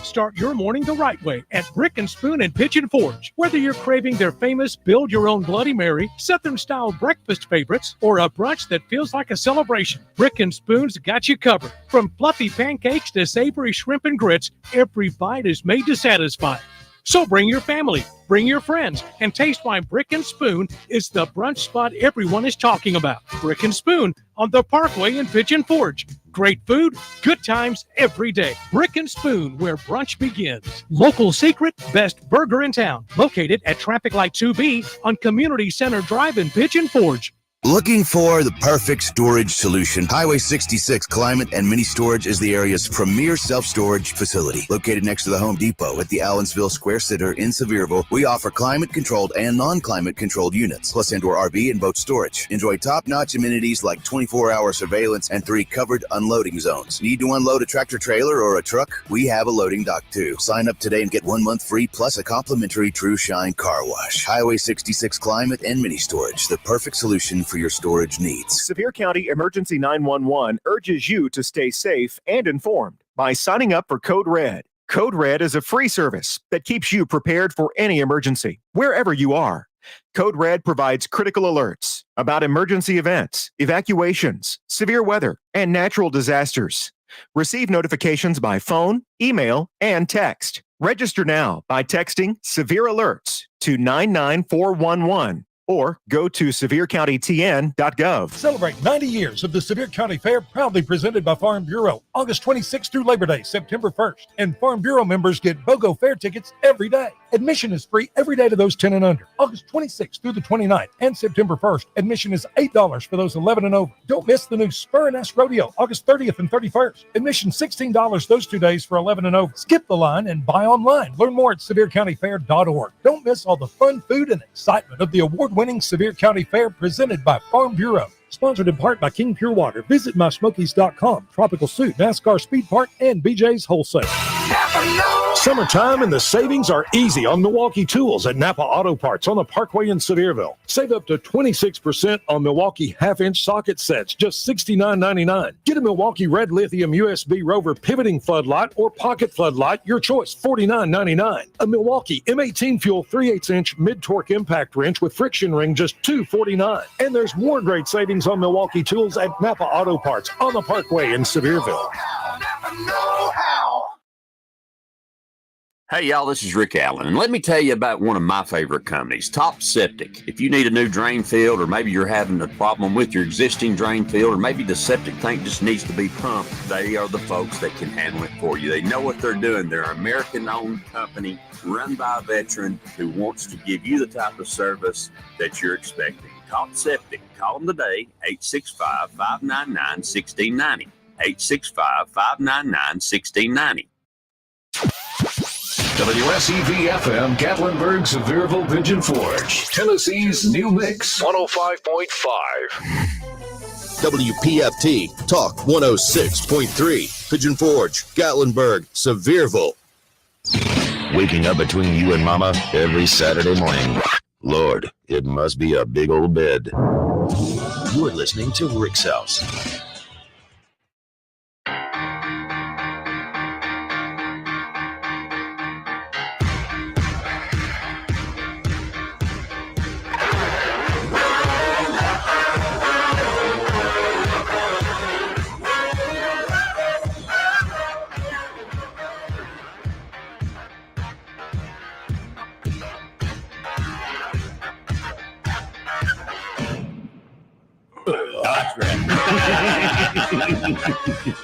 Start your morning the right way at Brick and Spoon and Pigeon Forge. Whether you're craving their famous build-your-own Bloody Mary, Southern-style breakfast favorites, or a brunch that feels like a celebration, Brick and Spoon's got you covered. From fluffy pancakes to savory shrimp and grits, every bite is made to satisfy. So bring your family, bring your friends, and taste why Brick and Spoon is the brunch spot everyone is talking about. Brick and Spoon on the Parkway in Pigeon Forge. Great food, good times every day. Brick and Spoon, where brunch begins. Local secret, best burger in town. Located at Traffic Light 2B on Community Center Drive in Pigeon Forge. Looking for the perfect storage solution? Highway 66 Climate and Mini Storage is the area's premier self-storage facility. Located next to the Home Depot at the Allensville Square Center in Sevierville, we offer climate-controlled and non-climate-controlled units, plus indoor RV and boat storage. Enjoy top-notch amenities like 24-hour surveillance and 3 covered unloading zones. Need to unload a tractor-trailer or a truck? We have a loading dock, too. Sign up today and get 1 month free, plus a complimentary True Shine car wash. Highway 66 Climate and Mini Storage, the perfect solution for your storage needs. Sevier County Emergency 911 urges you to stay safe and informed by signing up for Code Red. Code Red is a free service that keeps you prepared for any emergency, wherever you are. Code Red provides critical alerts about emergency events, evacuations, severe weather, and natural disasters. Receive notifications by phone, email, and text. Register now by texting Severe Alerts to 99411. Or go to SevierCountyTN.gov. Celebrate 90 years of the Sevier County Fair, proudly presented by Farm Bureau, August 26th through Labor Day, September 1st. And Farm Bureau members get BOGO Fair tickets every day. Admission is free every day to those 10 and under. August 26th through the 29th and September 1st. Admission is $8 for those 11 and over. Don't miss the new Spur and S Rodeo, August 30th and 31st. Admission $16 those 2 days for 11 and over. Skip the line and buy online. Learn more at SevierCountyFair.org. Don't miss all the fun, food, and excitement of the award-winning Sevier County Fair presented by Farm Bureau. Sponsored in part by King Pure Water. Visit mysmokies.com, Tropical Suit, NASCAR Speed Park, and BJ's Wholesale. Summertime and the savings are easy on Milwaukee Tools at Napa Auto Parts on the Parkway in Sevierville. Save up to 26% on Milwaukee half-inch socket sets, just $69.99. Get a Milwaukee Red Lithium USB Rover pivoting floodlight or pocket floodlight, your choice, $49.99. A Milwaukee M18 Fuel 3/8-inch mid-torque impact wrench with friction ring, just $249. And there's more great savings on Milwaukee Tools at Napa Auto Parts on the Parkway in Sevierville. Hey, y'all, this is Rick Allen, and let me tell you about one of my favorite companies, Top Septic. If you need a new drain field, or maybe you're having a problem with your existing drain field, or maybe the septic tank just needs to be pumped, they are the folks that can handle it for you. They know what they're doing. They're an American-owned company run by a veteran who wants to give you the type of service that you're expecting. Top Septic. Call them today, 865-599-1690. 865-599-1690. WSEV-FM, Gatlinburg, Sevierville, Pigeon Forge. Tennessee's new mix, 105.5. WPFT, Talk 106.3. Pigeon Forge, Gatlinburg, Sevierville. Waking up between you and Mama every Saturday morning. Lord, it must be a big old bed. You are listening to Rick's House.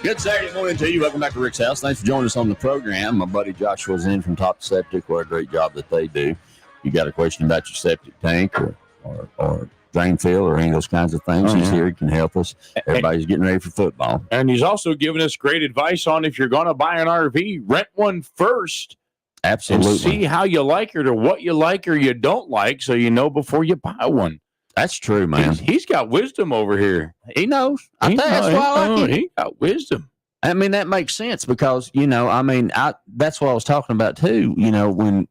Good Saturday morning to you. Welcome back to Rick's House. Thanks for joining us on the program. My buddy Joshua's in from Top Septic. What a great job that they do. You got a question about your septic tank or drain field or any of those kinds of things, he's here. He can help us. Everybody's getting ready for football. And he's also giving us great advice on if you're going to buy an RV, rent one first. Absolutely. And see how you like it or what you like or you don't like so you know before you buy one. That's true, man. He's got wisdom over here. He knows. That's why I like it. He got wisdom. I mean, that makes sense because, that's what I was talking about too. When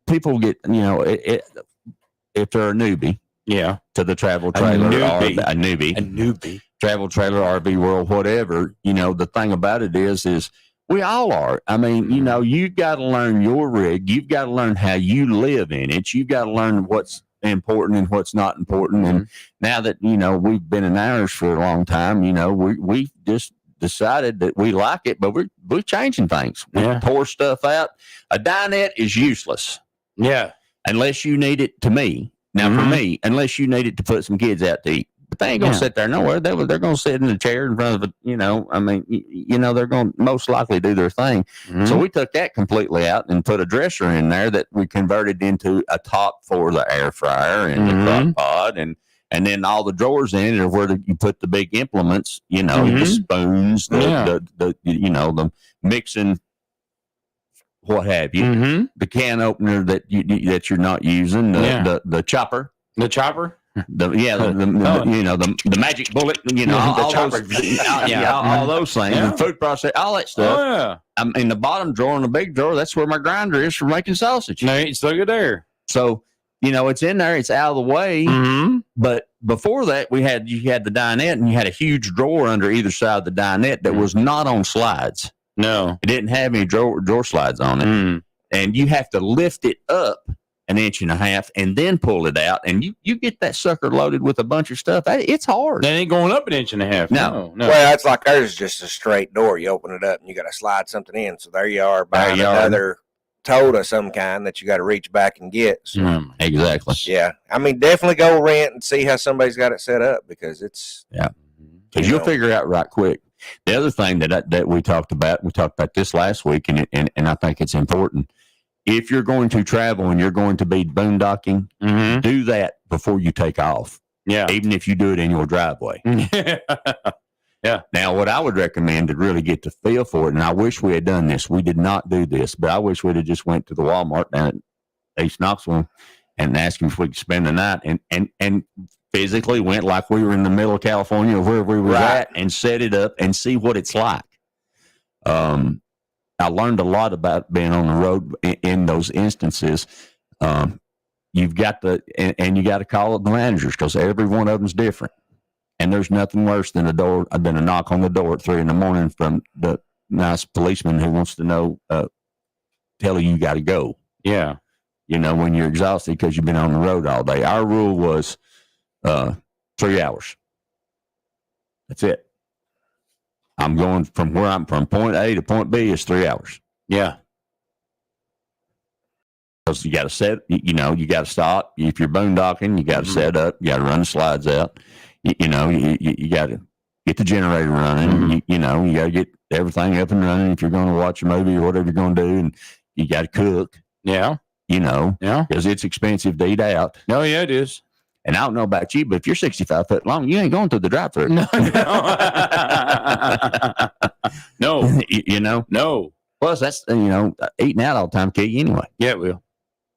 people get, if they're a newbie, to the travel trailer, a newbie, travel trailer, RV world, whatever, the thing about it is We all are. I mean, you know, you've got to learn your rig. You've got to learn how you live in it. You've got to learn what's important and what's not important. And now that, you know, we've been in ours for a long time, you know, we just decided that we like it, but we're changing things. We tore stuff out. A dinette is useless. Yeah. Unless you need it, to me. Now, for me, unless you need it to put some kids out to eat. But they ain't going to sit there nowhere. They're going to sit in a chair in front of it. You know, I mean, you know, they're going to most likely do their thing. So we took that completely out and put a dresser in there that we converted into a top for the air fryer and the crock pot. And then all the drawers in it are where you put the big implements, you know, the spoons, the you know, the mixing, what have you, the can opener that you're not using, the chopper. The chopper? The you know, the magic bullet, you know, all those things, the food processor, all that stuff. Oh, yeah. I'm in the bottom drawer and the big drawer. That's where my grinder is for making sausage. No, it's so good there. So, you know, it's in there. It's out of the way. But before that, you had the dinette, and you had a huge drawer under either side of the dinette that was not on slides. No, it didn't have any drawer slides on it, and you have to lift it up 1.5 inches and then pull it out, and you get that sucker loaded with a bunch of stuff. It's hard. That ain't going up 1.5 inches. No. Well, it's like there's just a straight door. You open it up and you got to slide something in. So there you are buying another tote of some kind that you got to reach back and get. So, exactly. Yeah. I mean, definitely go rent and see how somebody's got it set up, because it's because you'll figure out right quick. The other thing that we talked about this last week, and I think it's important. If you're going to travel and you're going to be boondocking, do that before you take off. Yeah. Even if you do it in your driveway. Yeah. Now, what I would recommend to really get the feel for it, and I wish we had done this. We did not do this, but I wish we'd have just went to the Walmart down at East Knoxville and asked them if we could spend the night and physically went like we were in the middle of California or wherever we were at and set it up and see what it's like. I learned a lot about being on the road in those instances. You've got and you got to call up the managers, because every one of them's different. And there's nothing worse than a knock on the door at 3 a.m. from the nice policeman who wants to know, tell you got to go. Yeah. You know, when you're exhausted because you've been on the road all day. Our rule was 3 hours. That's it. I'm going from point A to point B is 3 hours. Yeah. Because you got to you got to stop. If you're boondocking, you got to set up. You got to run the slides out. You got to get the generator running. You got to get everything up and running if you're going to watch a movie or whatever you're going to do. And you got to cook. Yeah. Because it's expensive to eat out. Oh, yeah, it is. And I don't know about you, but if you're 65 foot long, you ain't going through the drive-thru. No. No. Plus, that's, eating out all the time kill you anyway. Yeah, it will.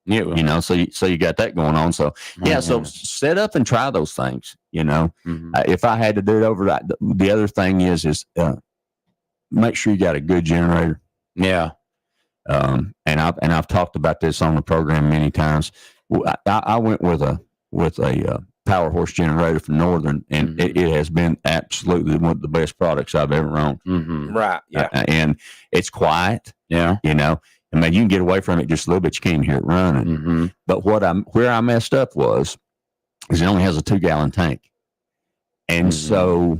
Yeah, it will. So you got that going on. So, so set up and try those things, If I had to do it over, the other thing is make sure you got a good generator. Yeah. And I've talked about this on the program many times. I went with a power horse generator from Northern, and it has been absolutely one of the best products I've ever owned. Right. Yeah. And it's quiet. Yeah. I mean, you can get away from it just a little bit. You can't even hear it running. But where I messed up is it only has a 2-gallon tank. And so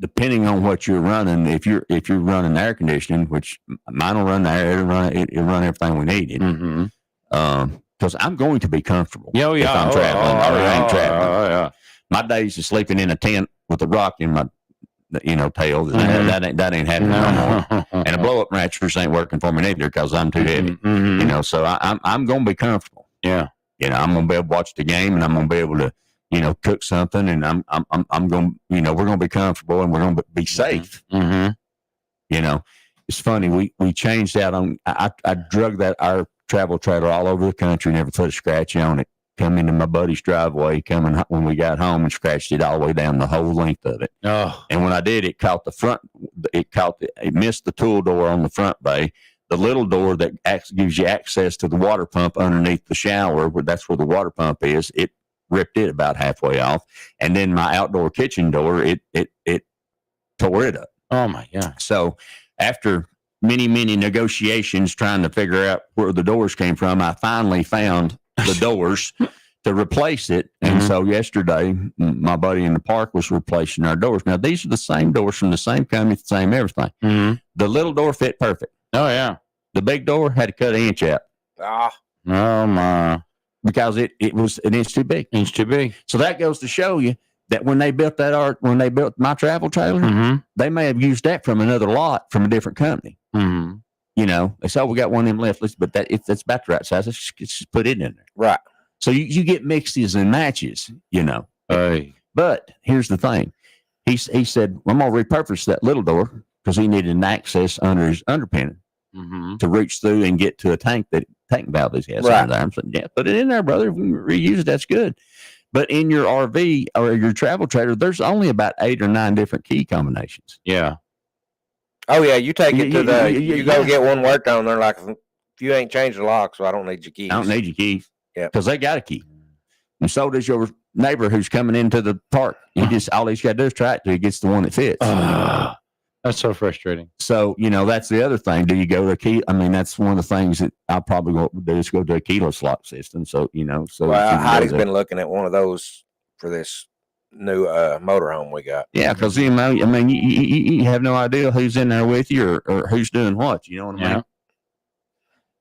depending on what you're running, if you're running air conditioning, which mine will run the air, it'll run everything we needed. Because I'm going to be comfortable if I'm traveling or ain't traveling. My days of sleeping in a tent with a rock in my tail, that ain't happening no more. And a blow-up mattress ain't working for me neither because I'm too heavy. So I'm going to be comfortable. Yeah. I'm going to be able to watch the game, and I'm going to be able to cook something, and I'm going we're going to be comfortable, and we're going to be safe. It's funny, we changed that on. I drug our travel trailer all over the country, never put a scratch on it. Come into my buddy's driveway, when we got home, and scratched it all the way down the whole length of it. Oh. And when I did, it caught the front. It missed the tool door on the front bay. The little door that gives you access to the water pump underneath the shower, that's where the water pump is. It ripped it about halfway off, and then my outdoor kitchen door, it tore it up. Oh my God! So after many negotiations trying to figure out where the doors came from, I finally found the doors to replace it. And so yesterday, my buddy in the park was replacing our doors. Now, these are the same doors from the same company, the same everything. The little door fit perfect. Oh, yeah. The big door had to cut an inch out. Oh my. Because it was an inch too big. Inch too big. So that goes to show you that when they built my travel trailer, they may have used that from another lot from a different company. You know, they said, we got one of them left, but that's about the right size. Let's just put it in there. Right. So you get mixes and matches, you know. But here's the thing. He said, well, I'm going to repurpose that little door because he needed an access under his underpinning to reach through and get to a tank valve that he has under there. I'm saying, yeah, put it in there, brother. If we reuse it, that's good. But in your RV or your travel trailer, there's only about 8 or 9 different key combinations. Yeah. Oh, yeah. You take it to you go get one worked on. They're like, if you ain't changed the lock, so I don't need your keys. I don't need your keys. Yeah. Because they got a key. And so does your neighbor who's coming into the park. All he's got to do is try it till he gets the one that fits. That's so frustrating. So, you know, that's the other thing. Do you go to a key? I mean, that's one of the things that I'll probably do is go to a keyless lock system. So, you know, Heidi's been looking at one of those for this new motorhome we got. Yeah, because you have no idea who's in there with you or who's doing what. You know what I mean?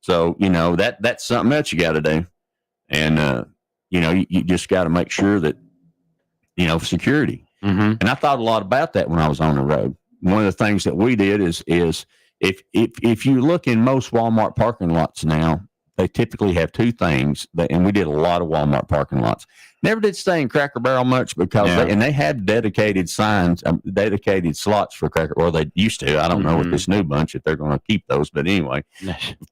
So, you know, that's something else you got to do. And, you know, you just got to make sure that, you know, security. And I thought a lot about that when I was on the road. One of the things that we did is if you look in most Walmart parking lots now, they typically have 2 things. And we did a lot of Walmart parking lots. Never did stay in Cracker Barrel much because they had dedicated signs, dedicated slots for Cracker. Well, they used to. I don't know with this new bunch if they're going to keep those, but anyway,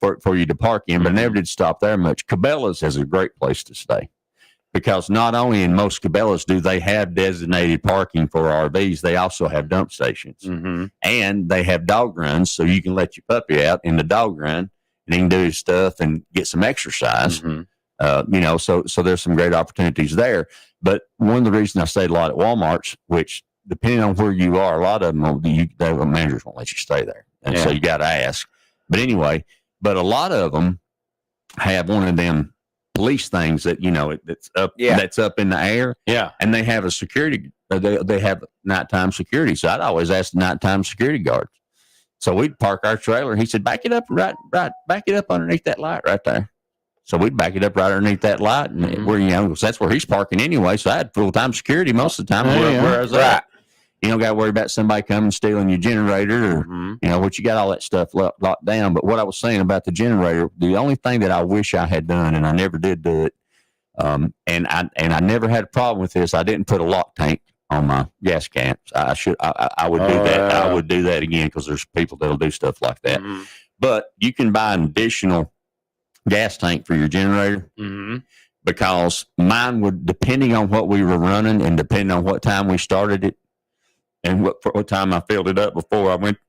for you to park in. But never did stop there much. Cabela's is a great place to stay. Because not only in most Cabela's do they have designated parking for RVs, they also have dump stations. And they have dog runs, so you can let your puppy out in the dog run and he can do his stuff and get some exercise. You know, so there's some great opportunities there. But one of the reasons I stayed a lot at Walmart's, which depending on where you are, a lot of them, the managers won't let you stay there. And so you got to ask. But anyway, a lot of them have one of them police things that, you know, that's up in the air. And they have a security, they have nighttime security. So I'd always ask the nighttime security guards. So we'd park our trailer. He said, back it up back it up underneath that light right there. So we'd back it up right underneath that light and where, you know, because that's where he's parking anyway. So I had full-time security most of the time where I was at. You don't got to worry about somebody coming stealing your generator or, you know, what you got all that stuff locked down. But what I was saying about the generator, the only thing that I wish I had done, and I never did do it, and I never had a problem with this, I didn't put a lock tank on my gas cans. I would do that. I would do that again because there's people that'll do stuff like that. But you can buy an additional gas tank for your generator because mine would, depending on what we were running and depending on what time we started it, and what time I filled it up before I went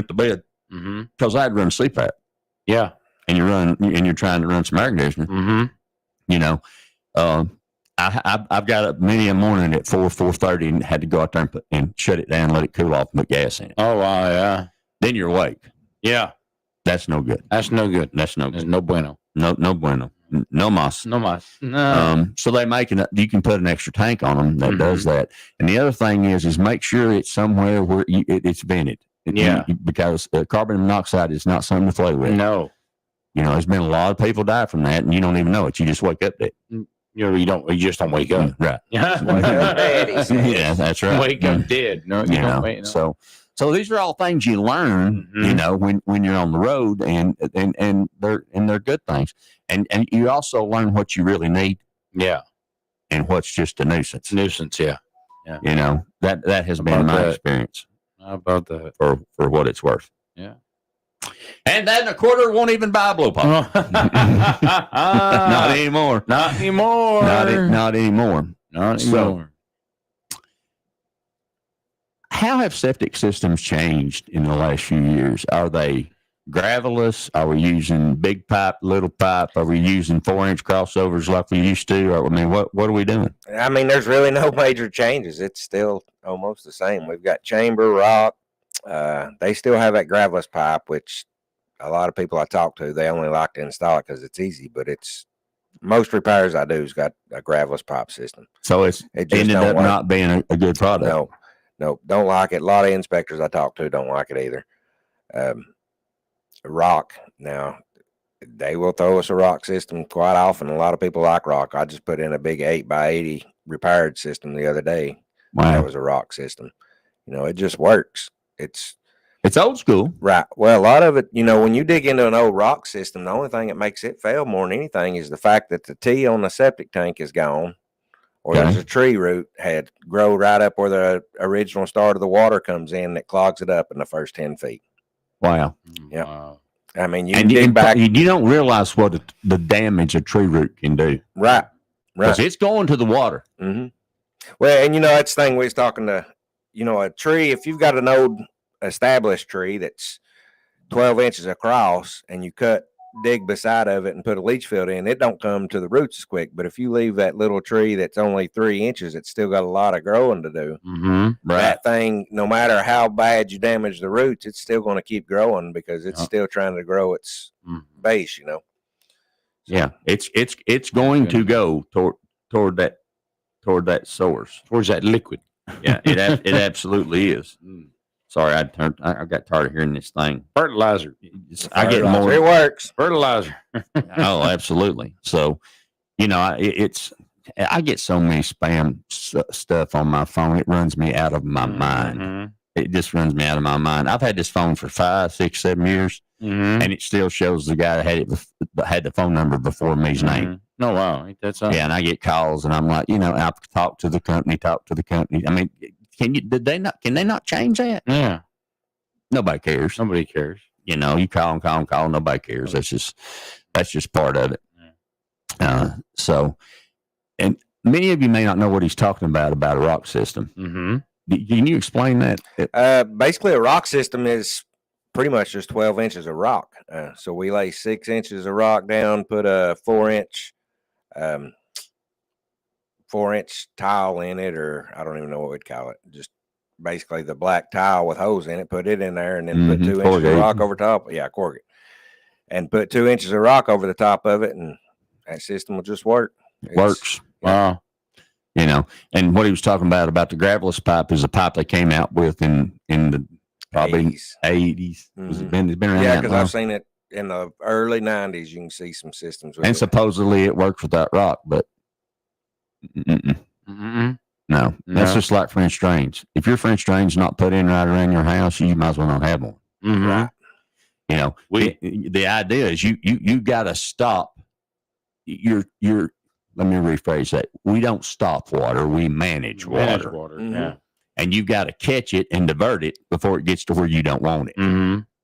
to bed, because I had run CPAP. Yeah, and you're trying to run some air conditioning. You know, I've got up many a morning at 4:30 and had to go out there and shut it down, let it cool off, and put gas in it. Oh wow, yeah. Then you're awake. Yeah, that's no good. That's no good. That's no good. There's no bueno. No bueno. No mas. No mas. No. So they you can put an extra tank on them that does that. And the other thing is make sure it's somewhere where it's vented. Because carbon monoxide is not something to play with. No. You know, there's been a lot of people die from that, and you don't even know it. You just wake up dead. You just don't wake up. Right. Yeah, that's right. Wake up dead. No, you don't wait. No. So these are all things you learn, you know, when you're on the road, and they're good things. And you also learn what you really need. Yeah. And what's just a nuisance. Yeah. You know, that has been my experience. How about that? For what it's worth. Yeah. And that and a quarter won't even buy a blow pop. Not anymore. Not anymore. Not anymore. So, how have septic systems changed in the last few years? Are they gravelless? Are we using big pipe, little pipe? Are we using 4-inch crossovers like we used to? Or, I mean, what are we doing? I mean, there's really no major changes. It's still almost the same. We've got chamber, rock, They still have that gravelless pipe, which a lot of people I talk to, they only like to install it because it's easy, but it's most repairs I do has got a gravelless pipe system. So it ended up not being a good product. No, don't like it. A lot of inspectors I talk to don't like it either. Rock, now they will throw us a rock system quite often. A lot of people like rock. I just put in a big 8x80 repaired system the other day. Wow. That was a rock system. It just works. It's old school. Right. Well, a lot of it, when you dig into an old rock system, the only thing that makes it fail more than anything is the fact that the T on the septic tank is gone, or there's a tree root had grow right up where the original start of the water comes in that clogs it up in the first 10 feet. Wow. Yeah. Wow. I mean, you dig back. You don't realize what the damage a tree root can do. Right. Because it's going to the water. Mm-hmm. Well, and that's the thing we was talking to, a tree, if you've got an old established tree that's 12 inches across and you dig beside of it and put a leach field in, it don't come to the roots as quick. But if you leave that little tree that's only 3 inches, it's still got a lot of growing to do. Mm-hmm. Right. That thing, no matter how bad you damage the roots, it's still going to keep growing because it's still trying to grow its base, So, yeah, it's going to go toward that source, towards that liquid. Yeah, it absolutely is. Sorry, I got tired of hearing this thing. Fertilizer. I get more. It works. Fertilizer. Oh, absolutely. So, I get so many spam stuff on my phone. It runs me out of my mind. It just runs me out of my mind. I've had this phone for 5, 6, 7 years, and it still shows the guy that had the phone number before me's name. No, wow, ain't that something? Yeah, and I get calls, and I'm like, I've talked to the company. I mean, can they not change that? Yeah. Nobody cares. Nobody cares. You call and call. Nobody cares. That's just part of it. Yeah. So, and many of you may not know what he's talking about a rock system. Mm-hmm. Can you explain that? Basically, a rock system is pretty much just 12 inches of rock. So we lay 6 inches of rock down, put a 4-inch tile in it, or I don't even know what we'd call it. Just basically the black tile with holes in it, put it in there, and then put 2 inches of rock over top. Yeah, corrugate. And put 2 inches of rock over the top of it, and that system will just work. Works. Wow. And what he was talking about the gravelless pipe is a pipe they came out with in the probably 80s. It's been around. Yeah, because I've seen it in the early 90s. You can see some systems with and supposedly it works without rock, but no, that's just like French drains. If your French drain's not put in right around your house, you might as well not have one. Right. The idea is you got to stop. Let me rephrase that. We don't stop water. We manage water. Yeah. And you've got to catch it and divert it before it gets to where you don't want it.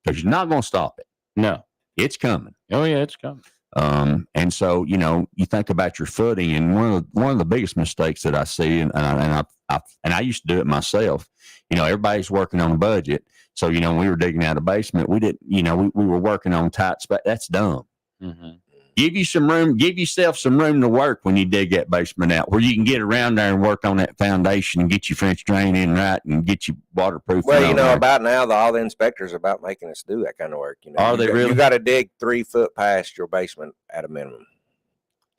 Because you're not going to stop it. No. It's coming. Oh, yeah, it's coming. And so, you think about your footing, and one of the biggest mistakes that I see, and I used to do it myself. Everybody's working on a budget. So, when we were digging out a basement, we didn't, we were working on tight space. That's dumb. Mm-hmm. Give yourself some room to work when you dig that basement out, where you can get around there and work on that foundation and get your French drain in right and get you waterproof. Well, about now, all the inspectors are about making us do that kind of work. Are they really? You got to dig 3 foot past your basement at a minimum.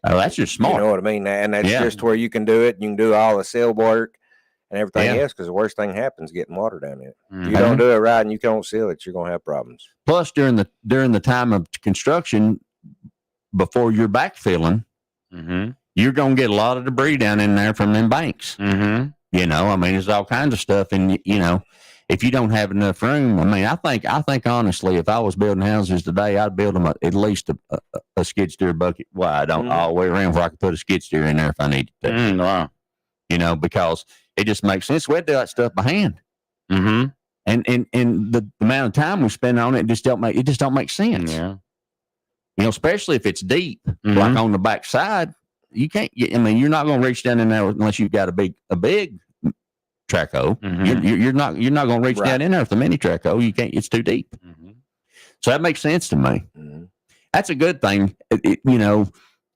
Oh, that's just smart. You know what I mean? And that's just where you can do it. You can do all the seal work and everything else, because the worst thing happens getting water down there. If you don't do it right and you don't seal it, you're going to have problems. Plus, during the time of construction, before you're backfilling, you're going to get a lot of debris down in there from them banks. There's all kinds of stuff. And, if you don't have enough room, I think honestly, if I was building houses today, I'd build them at least a skid steer bucket wide all the way around, where I could put a skid steer in there if I needed to. Wow. Because it just makes sense. We had to do that stuff by hand. And the amount of time we spend on it just don't make sense. Yeah. Especially if it's deep, like on the back side, you can't get, you're not going to reach down in there unless you've got a big track hole. You're not going to reach down in there with the mini track hole. You can't, it's too deep. So that makes sense to me. That's a good thing.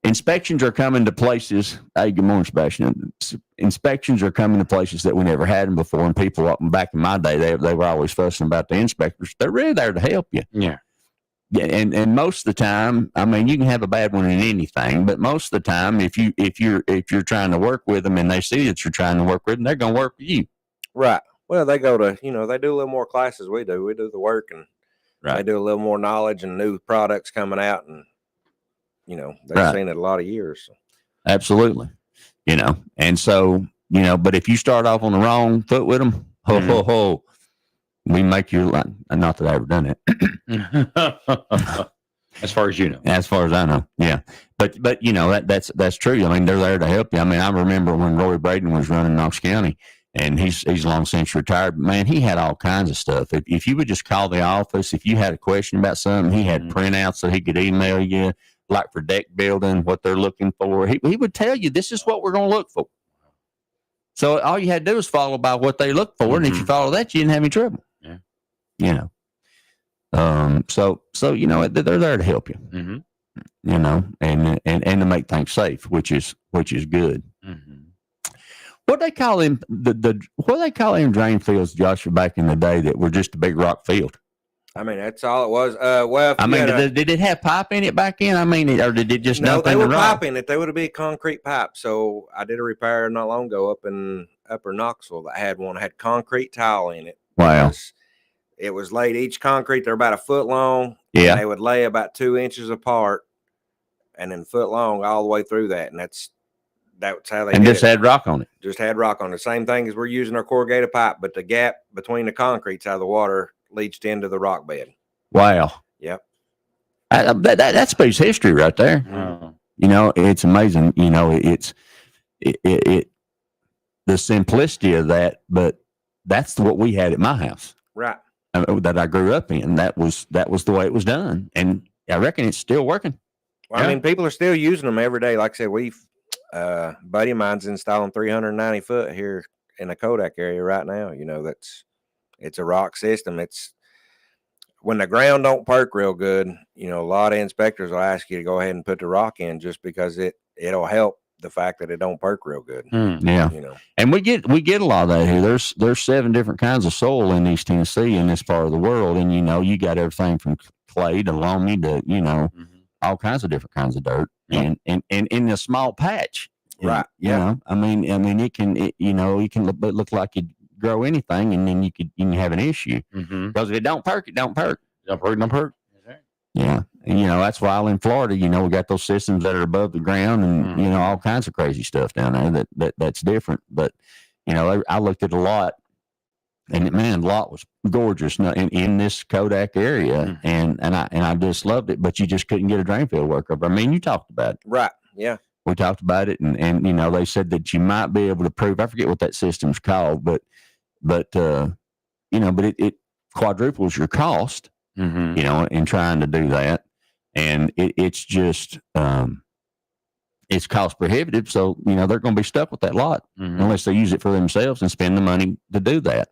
inspections are coming to places. Hey, good morning, Sebastian. Inspections are coming to places that we never had them before. And people back in my day, they were always fussing about the inspectors. They're really there to help you. Yeah. And most of the time, I mean, you can have a bad one in anything, but most of the time, if you're trying to work with them and they see that you're trying to work with them, they're going to work with you. Right. Well, they go to, they do a little more classes we do. We do the work, and they do a little more knowledge and new products coming out, and they've seen it a lot of years. So. Absolutely. And so, but if you start off on the wrong foot with them, we make your life. Not that I've ever done it. As far as you know. As far as I know. Yeah. But that's true. I mean, they're there to help you. I mean, I remember when Roy Braden was running Knox County, and he's long since retired. Man, he had all kinds of stuff. If you would just call the office, if you had a question about something, he had printouts that he could email you, like for deck building, what they're looking for. He would tell you, this is what we're going to look for. So all you had to do was follow by what they look for. And if you follow that, you didn't have any trouble. Yeah. So they're there to help you, and to make things safe, which is good. What they call them, what they call them drain fields, Joshua, back in the day that were just a big rock field? I mean, that's all it was. Did it have pipe in it back in? I mean, or did it just no? They were piping it. They would have been concrete pipe. So I did a repair not long ago up in Upper Knoxville that had one that had concrete tile in it. Wow. It was laid each concrete. They're about a foot long. Yeah. They would lay about 2 inches apart, and then foot long all the way through that. And that's how they. And just had rock on it. Just had rock on it. Same thing as we're using our corrugated pipe, but the gap between the concrete's how the water leached into the rock bed. Wow. Yep. That speaks history right there. It's amazing. It's the simplicity of that, but that's what we had at my house. Right. That I grew up in. That was the way it was done, and I reckon it's still working. Well, I mean, people are still using them every day. Like I said, we've buddy of mine's installing 390 foot here in the Kodak area right now. It's a rock system. It's when the ground don't perk real good. A lot of inspectors will ask you to go ahead and put the rock in just because it'll help the fact that it don't perk real good. Yeah. And we get a lot of that here. There's 7 different kinds of soil in East Tennessee, in this part of the world, and you got everything from clay to loamy to all kinds of different kinds of dirt, and in a small patch. Right. I mean it can look like you grow anything, and then you can have an issue because if it don't perk, it don't perk. Don't perk. Yeah. And, that's why in Florida, we got those systems that are above the ground and, all kinds of crazy stuff down there that's different. But, I looked at a lot, and man, the lot was gorgeous in this Kodak area. And I just loved it, but you just couldn't get a drain field workup. I mean, you talked about it. Right. Yeah. We talked about it, and they said that you might be able to prove, I forget what that system's called, but it quadruples your cost, in trying to do that. And it's just, it's cost prohibitive. So, they're going to be stuck with that lot unless they use it for themselves and spend the money to do that.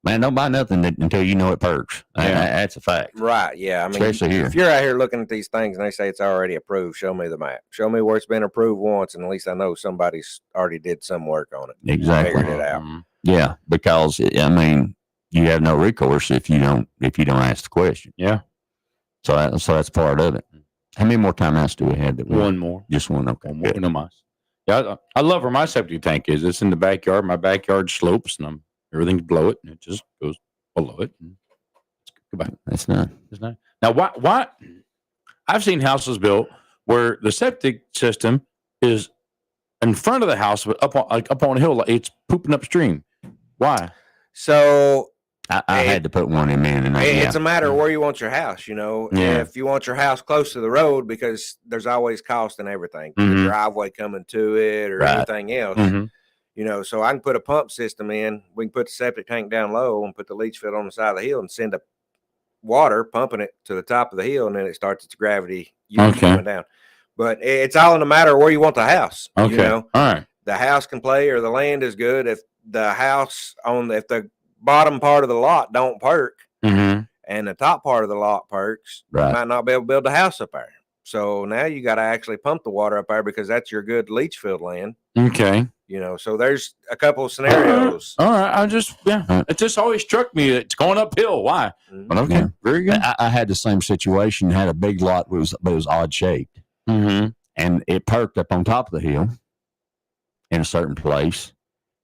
Man, don't buy nothing until it perks. That's a fact. Right. Yeah. I mean, especially here. If you're out here looking at these things and they say it's already approved, show me the map. Show me where it's been approved once, and at least I know somebody's already did some work on it. Exactly. Figured it out. Yeah, because you have no recourse if you don't ask the question. Yeah. So that's part of it. How many more timeouts do we have? One more. Just one. Okay. One more. No mice. Yeah, I love where my septic tank is. It's in the backyard. My backyard slopes, and everything's below it, and it just goes below it. Goodbye. That's not. It's not. Now, why? I've seen houses built where the septic system is in front of the house, but up on a hill, like it's pooping upstream. Why? So I had to put one in, man. And it's a matter of where you want your house. If you want your house close to the road, because there's always cost in everything, the driveway coming to it or anything else. So I can put a pump system in. We can put the septic tank down low and put the leach field on the side of the hill and send the water pumping it to the top of the hill, and then it starts its gravity coming down. But it's all in a matter of where you want the house. Okay. All right. The house can play, or the land is good. If the house if the bottom part of the lot don't perk and the top part of the lot perks, you might not be able to build a house up there. So now you got to actually pump the water up there because that's your good leach field land. Okay. So there's a couple of scenarios. All right. It just always struck me that it's going uphill. Why? But okay. Yeah. Very good. I had the same situation, had a big lot, but it was odd shaped. Mm-hmm. And it perked up on top of the hill in a certain place,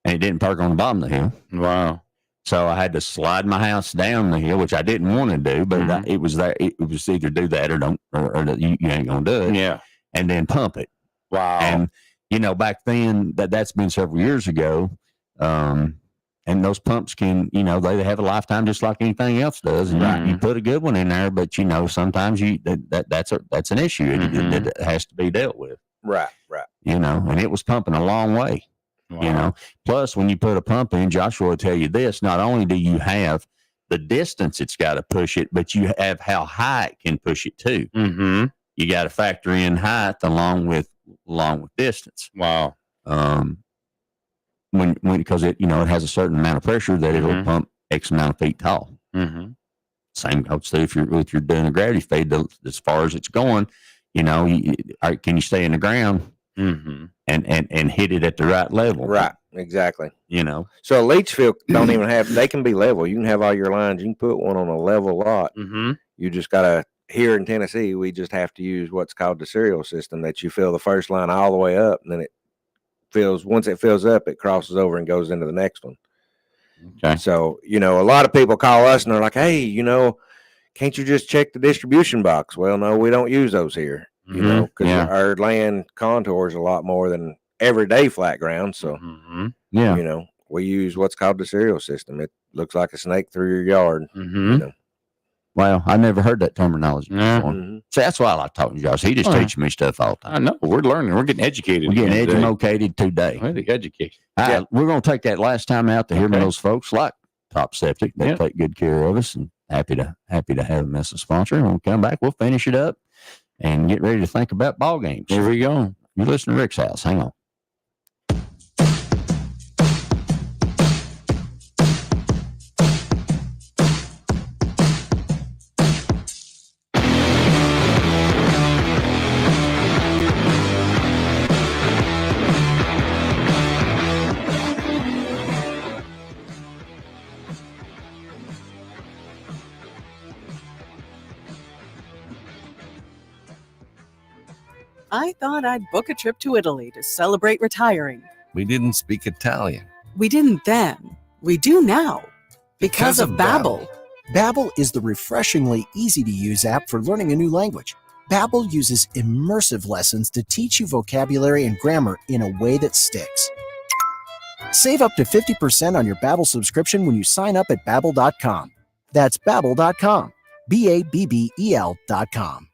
and it didn't perk on the bottom of the hill. Wow. So I had to slide my house down the hill, which I didn't want to do, but it was there. It was either do that or don't, or you ain't going to do it. Yeah. And then pump it. Wow. And, back then, that's been several years ago. And those pumps can, they have a lifetime just like anything else does. And you put a good one in there, but, sometimes that's an issue that has to be dealt with. Right. And it was pumping a long way. Wow. Plus when you put a pump in, Joshua will tell you this, not only do you have the distance it's got to push it, but you have how high it can push it too. Mm-hmm. You got to factor in height along with distance. Wow. Because it has a certain amount of pressure that it'll pump X amount of feet tall. Mm-hmm. Same, I would say, if you're doing a gravity feed, as far as it's going, can you stay in the ground? Mm-hmm. And hit it at the right level. Right, exactly. So a leach field don't even they can be level. You can have all your lines. You can put one on a level lot. Mm-hmm. You just got to, here in Tennessee, we just have to use what's called the serial system, that you fill the first line all the way up, and then once it fills up, it crosses over and goes into the next one. Okay. So, a lot of people call us and they're like, hey, can't you just check the distribution box? Well, no, we don't use those here. Because our land contours a lot more than everyday flat ground. So, we use what's called the serial system. It looks like a snake through your yard. Mm-hmm. Well, I never heard that terminology Yeah. before. So that's why I like talking to Josh. He just teaches me stuff all the time. I know. We're learning. We're getting educated. We're getting educated today. Educated. We're going to take that last time out to hear from those folks like Top Septic. They take good care of us, and happy to have them as a sponsor. And when we come back, we'll finish it up and get ready to think about ball games. Here we go. You listen to Rick's House. Hang on. I thought I'd book a trip to Italy to celebrate retiring. We didn't speak Italian. We didn't then. We do now. Because of Babbel. Babbel is the refreshingly easy-to-use app for learning a new language. Babbel uses immersive lessons to teach you vocabulary and grammar in a way that sticks. Save up to 50% on your Babbel subscription when you sign up at Babbel.com. That's Babbel.com. Babbel.com.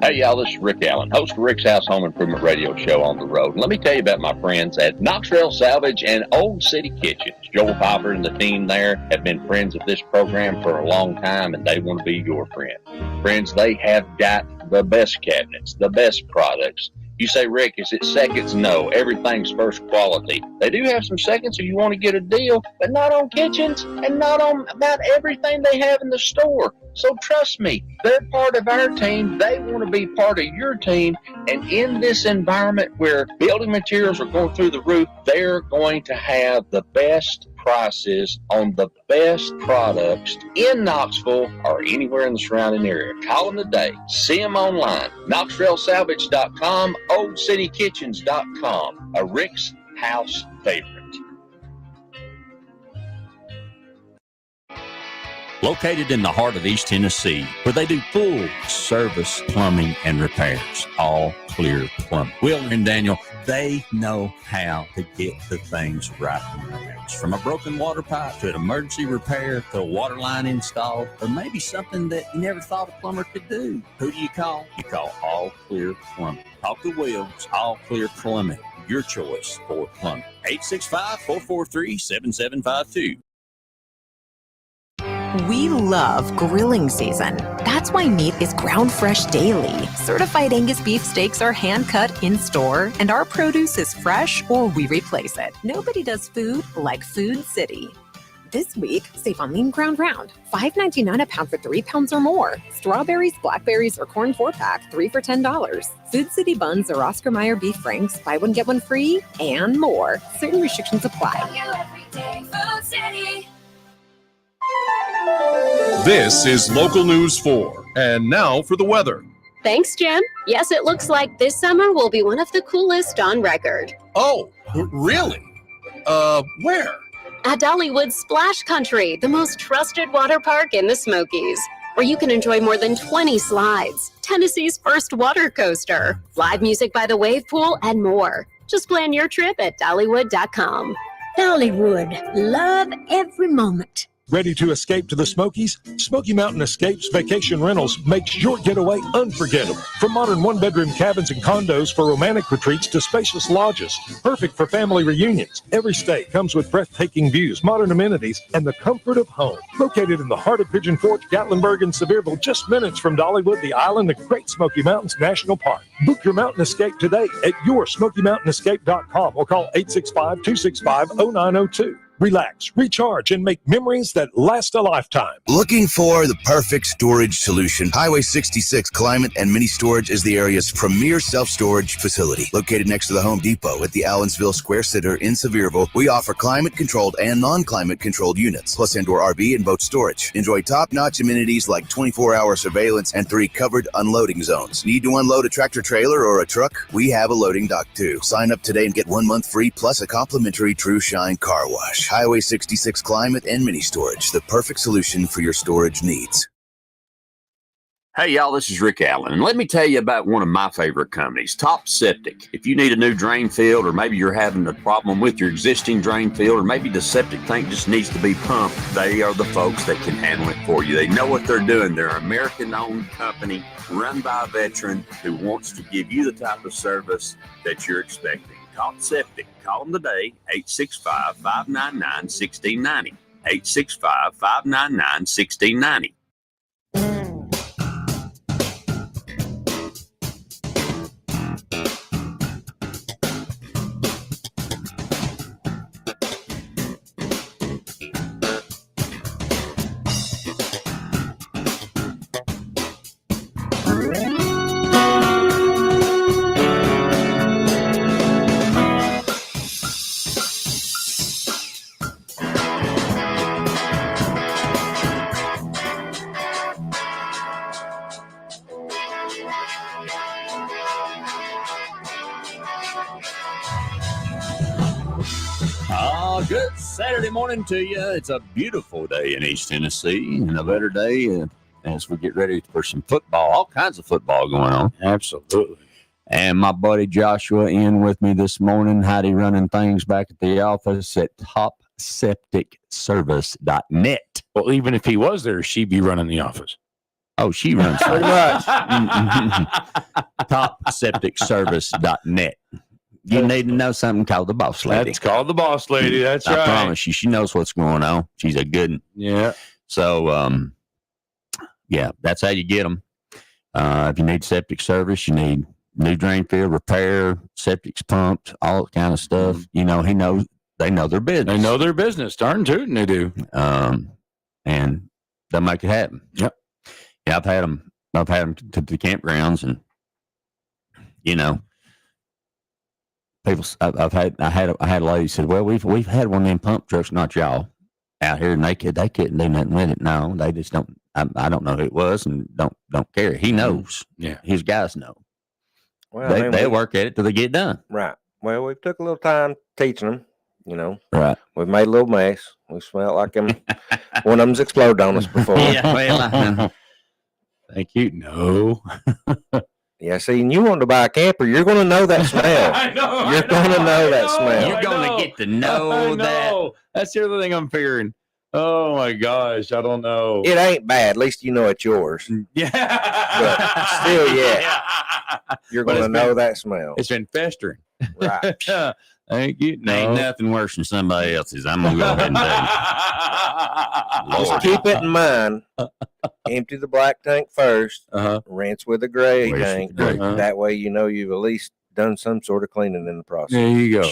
Hey, y'all, this is Rick Allen, host of Rick's House Home Improvement Radio Show on the road. And let me tell you about my friends at Knoxville Salvage and Old City Kitchens. Joel Popper and the team there have been friends of this program for a long time, and they want to be your friend. Friends, they have got the best cabinets, the best products. You say, Rick, is it seconds? No, everything's first quality. They do have some seconds if you want to get a deal, but not on kitchens and not on about everything they have in the store. So trust me, they're part of our team. They want to be part of your team. And in this environment where building materials are going through the roof, they're going to have the best prices on the best products in Knoxville or anywhere in the surrounding area. Call them today. See them online. KnoxvilleSalvage.com, OldCityKitchens.com. A Rick's House favorite. Located in the heart of East Tennessee, where they do full service plumbing and repairs. All Clear Plumbing. Will and Daniel, they know how to get the things right in your house. From a broken water pipe to an emergency repair to a water line installed, or maybe something that you never thought a plumber could do. Who do you call? You call All Clear Plumbing. Talk to Will. It's All Clear Plumbing. Your choice for plumbing. 865-443-7752. We love grilling season. That's why meat is ground fresh daily. Certified Angus beef steaks are hand cut in store, and our produce is fresh or we replace it. Nobody does food like Food City. This week, save on lean ground round, $5.99 a pound for 3 pounds or more. Strawberries, blackberries, or corn 4-pack, 3 for $10. Food City buns or Oscar Mayer beef franks, buy one, get one free, and more. Certain restrictions apply. This is Local News 4. And now for the weather. Thanks, Jim. Yes, it looks like this summer will be one of the coolest on record. Oh, really? Where? At Dollywood Splash Country, the most trusted water park in the Smokies, where you can enjoy more than 20 slides, Tennessee's first water coaster, live music by the wave pool, and more. Just plan your trip at Dollywood.com. Dollywood, love every moment. Ready to escape to the Smokies? Smoky Mountain Escapes Vacation Rentals makes your getaway unforgettable. From modern one-bedroom cabins and condos for romantic retreats to spacious lodges, perfect for family reunions. Every stay comes with breathtaking views, modern amenities, and the comfort of home. Located in the heart of Pigeon Forge, Gatlinburg, and Sevierville, just minutes from Dollywood, the island, the Great Smoky Mountains National Park. Book your mountain escape today at yoursmokymountainescape.com or call 865-265-0902. Relax, recharge, and make memories that last a lifetime. Looking for the perfect storage solution? Highway 66 Climate and Mini Storage is the area's premier self-storage facility. Located next to the Home Depot at the Allensville Square Center in Sevierville, we offer climate-controlled and non-climate-controlled units, plus indoor RV and boat storage. Enjoy top-notch amenities like 24-hour surveillance and 3 covered unloading zones. Need to unload a tractor-trailer or a truck? We have a loading dock, too. Sign up today and get 1 month free, plus a complimentary True Shine car wash. Highway 66 Climate and Mini Storage, the perfect solution for your storage needs. Hey, y'all, this is Rick Allen, and let me tell you about one of my favorite companies, Top Septic. If you need a new drain field, or maybe you're having a problem with your existing drain field, or maybe the septic tank just needs to be pumped, they are the folks that can handle it for you. They know what they're doing. They're an American-owned company run by a veteran who wants to give you the type of service that you're expecting. Top Septic. Call them today, 865-599-1690. 865-599-1690. Good Saturday morning to you. It's a beautiful day in East Tennessee and a better day as we get ready for some football, all kinds of football going on. Absolutely. And my buddy Joshua in with me this morning. Heidi running things back at the office at topsepticservice.net. Well, even if he was there, she'd be running the office. Oh, she runs pretty much. topsepticservice.net. You need to know something called the boss lady. That's called the boss lady. That's right. I promise you, she knows what's going on. She's a good one. Yeah. So, yeah, that's how you get them. If you need septic service, you need new drain field repair, septic's pumped, all that kind of stuff. You know, they know their business. They know their business. Darn tootin' they do. And they'll make it happen. Yep. Yeah, I've had them to the campgrounds, and you know, people. I had a lady said, "Well, we've had one of them pump trucks, not y'all, out here, and they couldn't do nothing with it. No, they just don't. I don't know who it was, and don't care. He knows. Yeah, his guys know. Well, they work at it till they get done. Right. Well, we took a little time teaching them. You know, right? We've made a little mess. We smelled like them. One of them's exploded on us before. Yeah, well, thank you. No. Yeah, see, and you want to buy a camper, you're going to know that smell. I know. You're going to know that smell. You're going to get to know that. That's the other thing I'm figuring. Oh my gosh, I don't know. It ain't bad. At least you know it's yours. Yeah. But still, you're going to know that smell. It's been festering. Right. Thank you. No. Ain't nothing worse than somebody else's. I'm going to go ahead and tell you. Just keep it in mind. Empty the black tank first. Rinse with the gray tank. That way you know you've at least done some sort of cleaning in the process. There you go.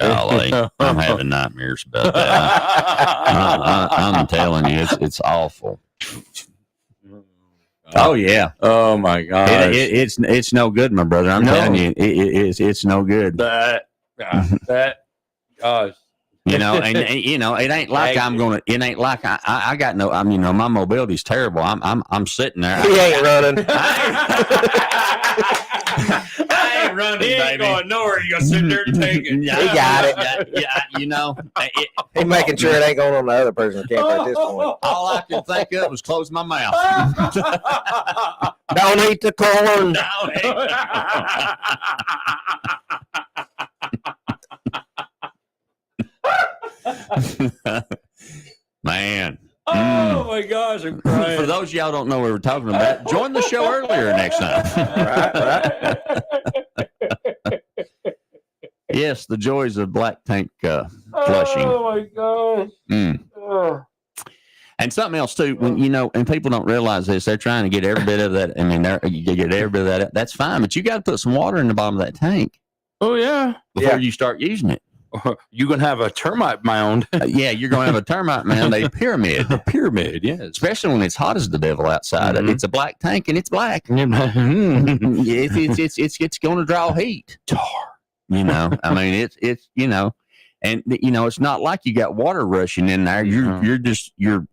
Golly, I'm having nightmares about that. I'm telling you, it's awful. Oh yeah. Oh my God. It's no good, my brother. I'm telling you, it's no good. That gosh. And it ain't like it ain't like I got no. My mobility's terrible. I'm sitting there. He ain't running. I ain't running, He ain't baby. going nowhere. You gonna sit there and take it. He got it. He's making sure it ain't going on the other person's camper at this point. All I could think of was close my mouth. Don't eat the corn. Man. Oh my gosh, I'm crying. For those of y'all don't know what we're talking about, join the show earlier next time. Right. Yes, the joys of black tank flushing. Oh my gosh. Oh. And something else too, when and people don't realize this, they're trying to get every bit of that. I mean, you get every bit of that. That's fine, but you got to put some water in the bottom of that tank. Oh yeah, before you start using it. You're gonna have a termite mound. Yeah, you're gonna have a termite mound, a pyramid. A pyramid, yes. Especially when it's hot as the devil outside. Mm-hmm. It's a black tank and it's black. It's gonna draw heat. Tar. I mean, it's and it's not like you got water rushing in there. You're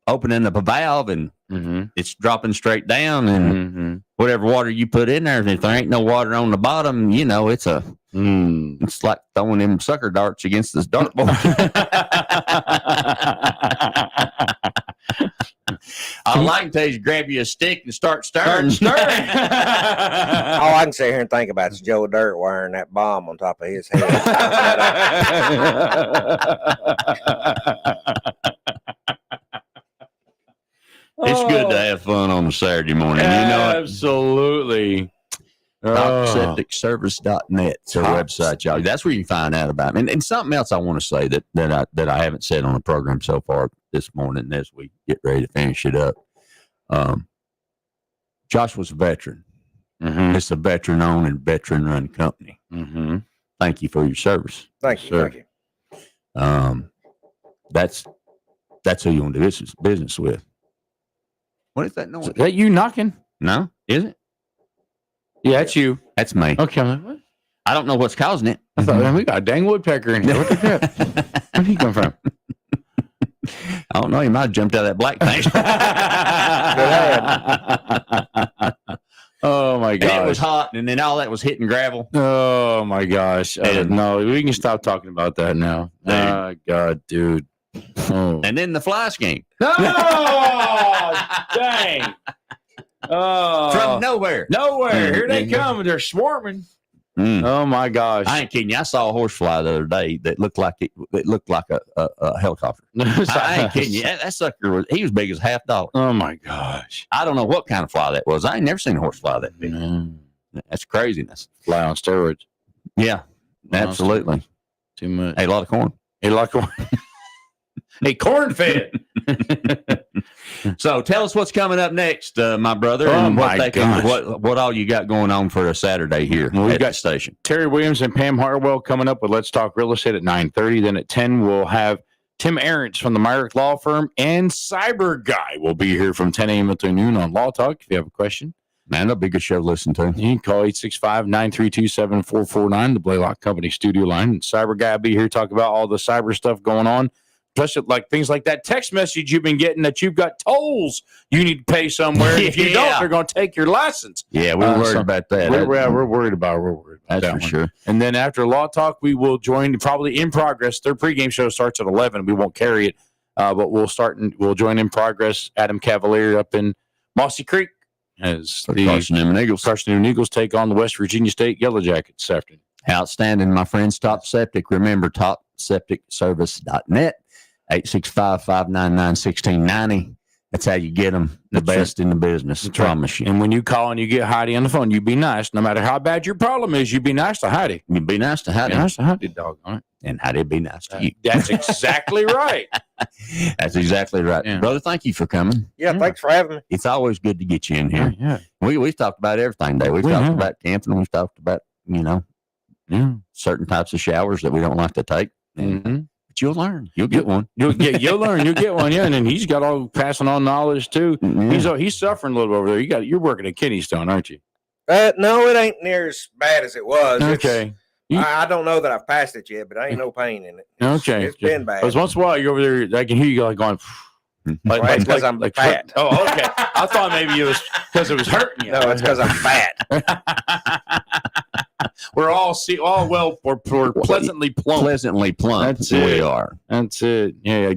opening up a valve and it's dropping straight down, and whatever water you put in there, if there ain't no water on the bottom, it's it's like throwing them sucker darts against this dartboard. All I can tell you is grab you a stick and start stirring. All I can sit here and think about is Joe Dirt wearing that bomb on top of his head. It's good to have fun on a Saturday morning. Absolutely. TopSepticService.net is our website, y'all. That's where you can find out about it. And something else I want to say that I haven't said on the program so far this morning as we get ready to finish it up. Josh was a veteran. It's a veteran-owned and veteran-run company. Thank you for your service. Thank you, sir. Thank you. That's who you want to do business with. What is that noise? Is that you knocking? No, is it? Yeah, that's you. That's me. Okay, I'm like, what? I don't know what's causing it. I thought, man, we got a dang woodpecker in here. What the crap? Where'd he come from? I don't know. He might have jumped out of that black tank. Oh my gosh. And it was hot, and then all that was hitting gravel. Oh my gosh. No, we can stop talking about that now. Oh God, dude. Oh. And then the fly scheme. Oh, dang. Oh. From nowhere. Here they come. They're swarming. Oh my gosh. I ain't kidding you. I saw a horsefly the other day that looked like a helicopter. I ain't kidding you. That sucker he was big as $50. Oh my gosh. I don't know what kind of fly that was. I ain't never seen a horsefly that big. That's craziness. Fly on steroids. Yeah, absolutely. Too much. Ate a lot of corn. Hey, corn fed. So tell us what's coming up next, my brother, and what all you got going on for a Saturday here at the station. Terry Williams and Pam Hartwell coming up with Let's Talk Real Estate at 9:30. Then at 10, we'll have Tim Aarons from the Myrick Law Firm, and Cyber Guy will be here from 10 a.m. until noon on Law Talk. If you have a question, man, that'll be a good show to listen to. You can call 865-932-7449, the Blaylock Company studio line. And Cyber Guy will be here to talk about all the cyber stuff going on. Especially like things like that text message you've been getting that you've got tolls you need to pay somewhere. If you don't, they're going to take your license. Yeah, we're worried about that. We're worried about that's that for one. Sure. And then after Law Talk, we will join probably In Progress. Their pregame show starts at 11. We won't carry it, but we'll join In Progress. Adam Cavalier up in Mossy Creek as the Carson Eagles take on the West Virginia State Yellow Jackets this afternoon. Outstanding, my friends. Top Septic. Remember, TopSepticService.net. 865-599-1690. That's how you get them. The best in the business. I promise you. And when you call and you get Heidi on the phone, you be nice. No matter how bad your problem is, you be nice to Heidi. You be nice to Heidi. Be nice to Heidi, doggone it. And Heidi be nice to you. That's exactly right. That's exactly right. Yeah. Brother, thank you for coming. Yeah, thanks for having me. It's always good to get you in here. Yeah. We've talked about everything today. We've talked about camping. We've talked about, certain types of showers that we don't like to take. Mm-hmm. But you'll learn. You'll get one. You'll learn. You'll get one. Yeah, and then he's got all passing on knowledge too. He's suffering a little bit over there. You're working at Kidney Stone, aren't you? No, it ain't near as bad as it was. Okay. I don't know that I've passed it yet, but I ain't no pain in it. It's been bad. Because once in a while you're over there, I can hear you going. Like, because I'm fat. Oh, okay. I thought maybe it was because it was hurting you. No, it's because I'm fat. We're we're pleasantly plump. Pleasantly plump. That's it. We are. That's it. Yeah.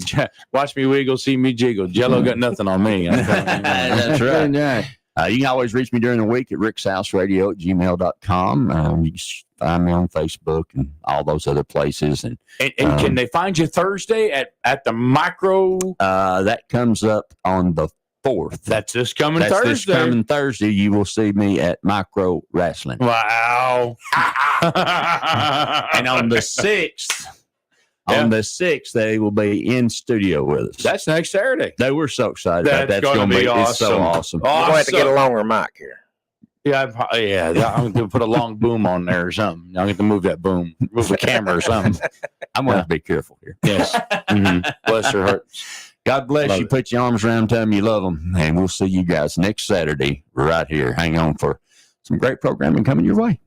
Watch me wiggle, see me jiggle. Jello got nothing on me. That's right. Yeah. You can always reach me during the week at rickshouseradio@gmail.com. You can find me on Facebook and all those other places. And can they find you Thursday at the Micro? That comes up on the 4th. That's this coming Thursday. This coming Thursday. You will see me at Micro Wrestling. Wow. And on the 6th. On the 6th, they will be in studio with us. That's next Saturday. We're so excited about that. That's going to be awesome. It's so awesome. You're going to have to get a longer mic here. Yeah, I'm going to put a long boom on there or something. I'm going to move that boom, move the camera or something. I'm going to have to be careful here. Yes. Mm-hmm. Bless your heart. God bless you. Put your arms around them, tell them you love them. And we'll see you guys next Saturday right here. Hang on for some great programming coming your way.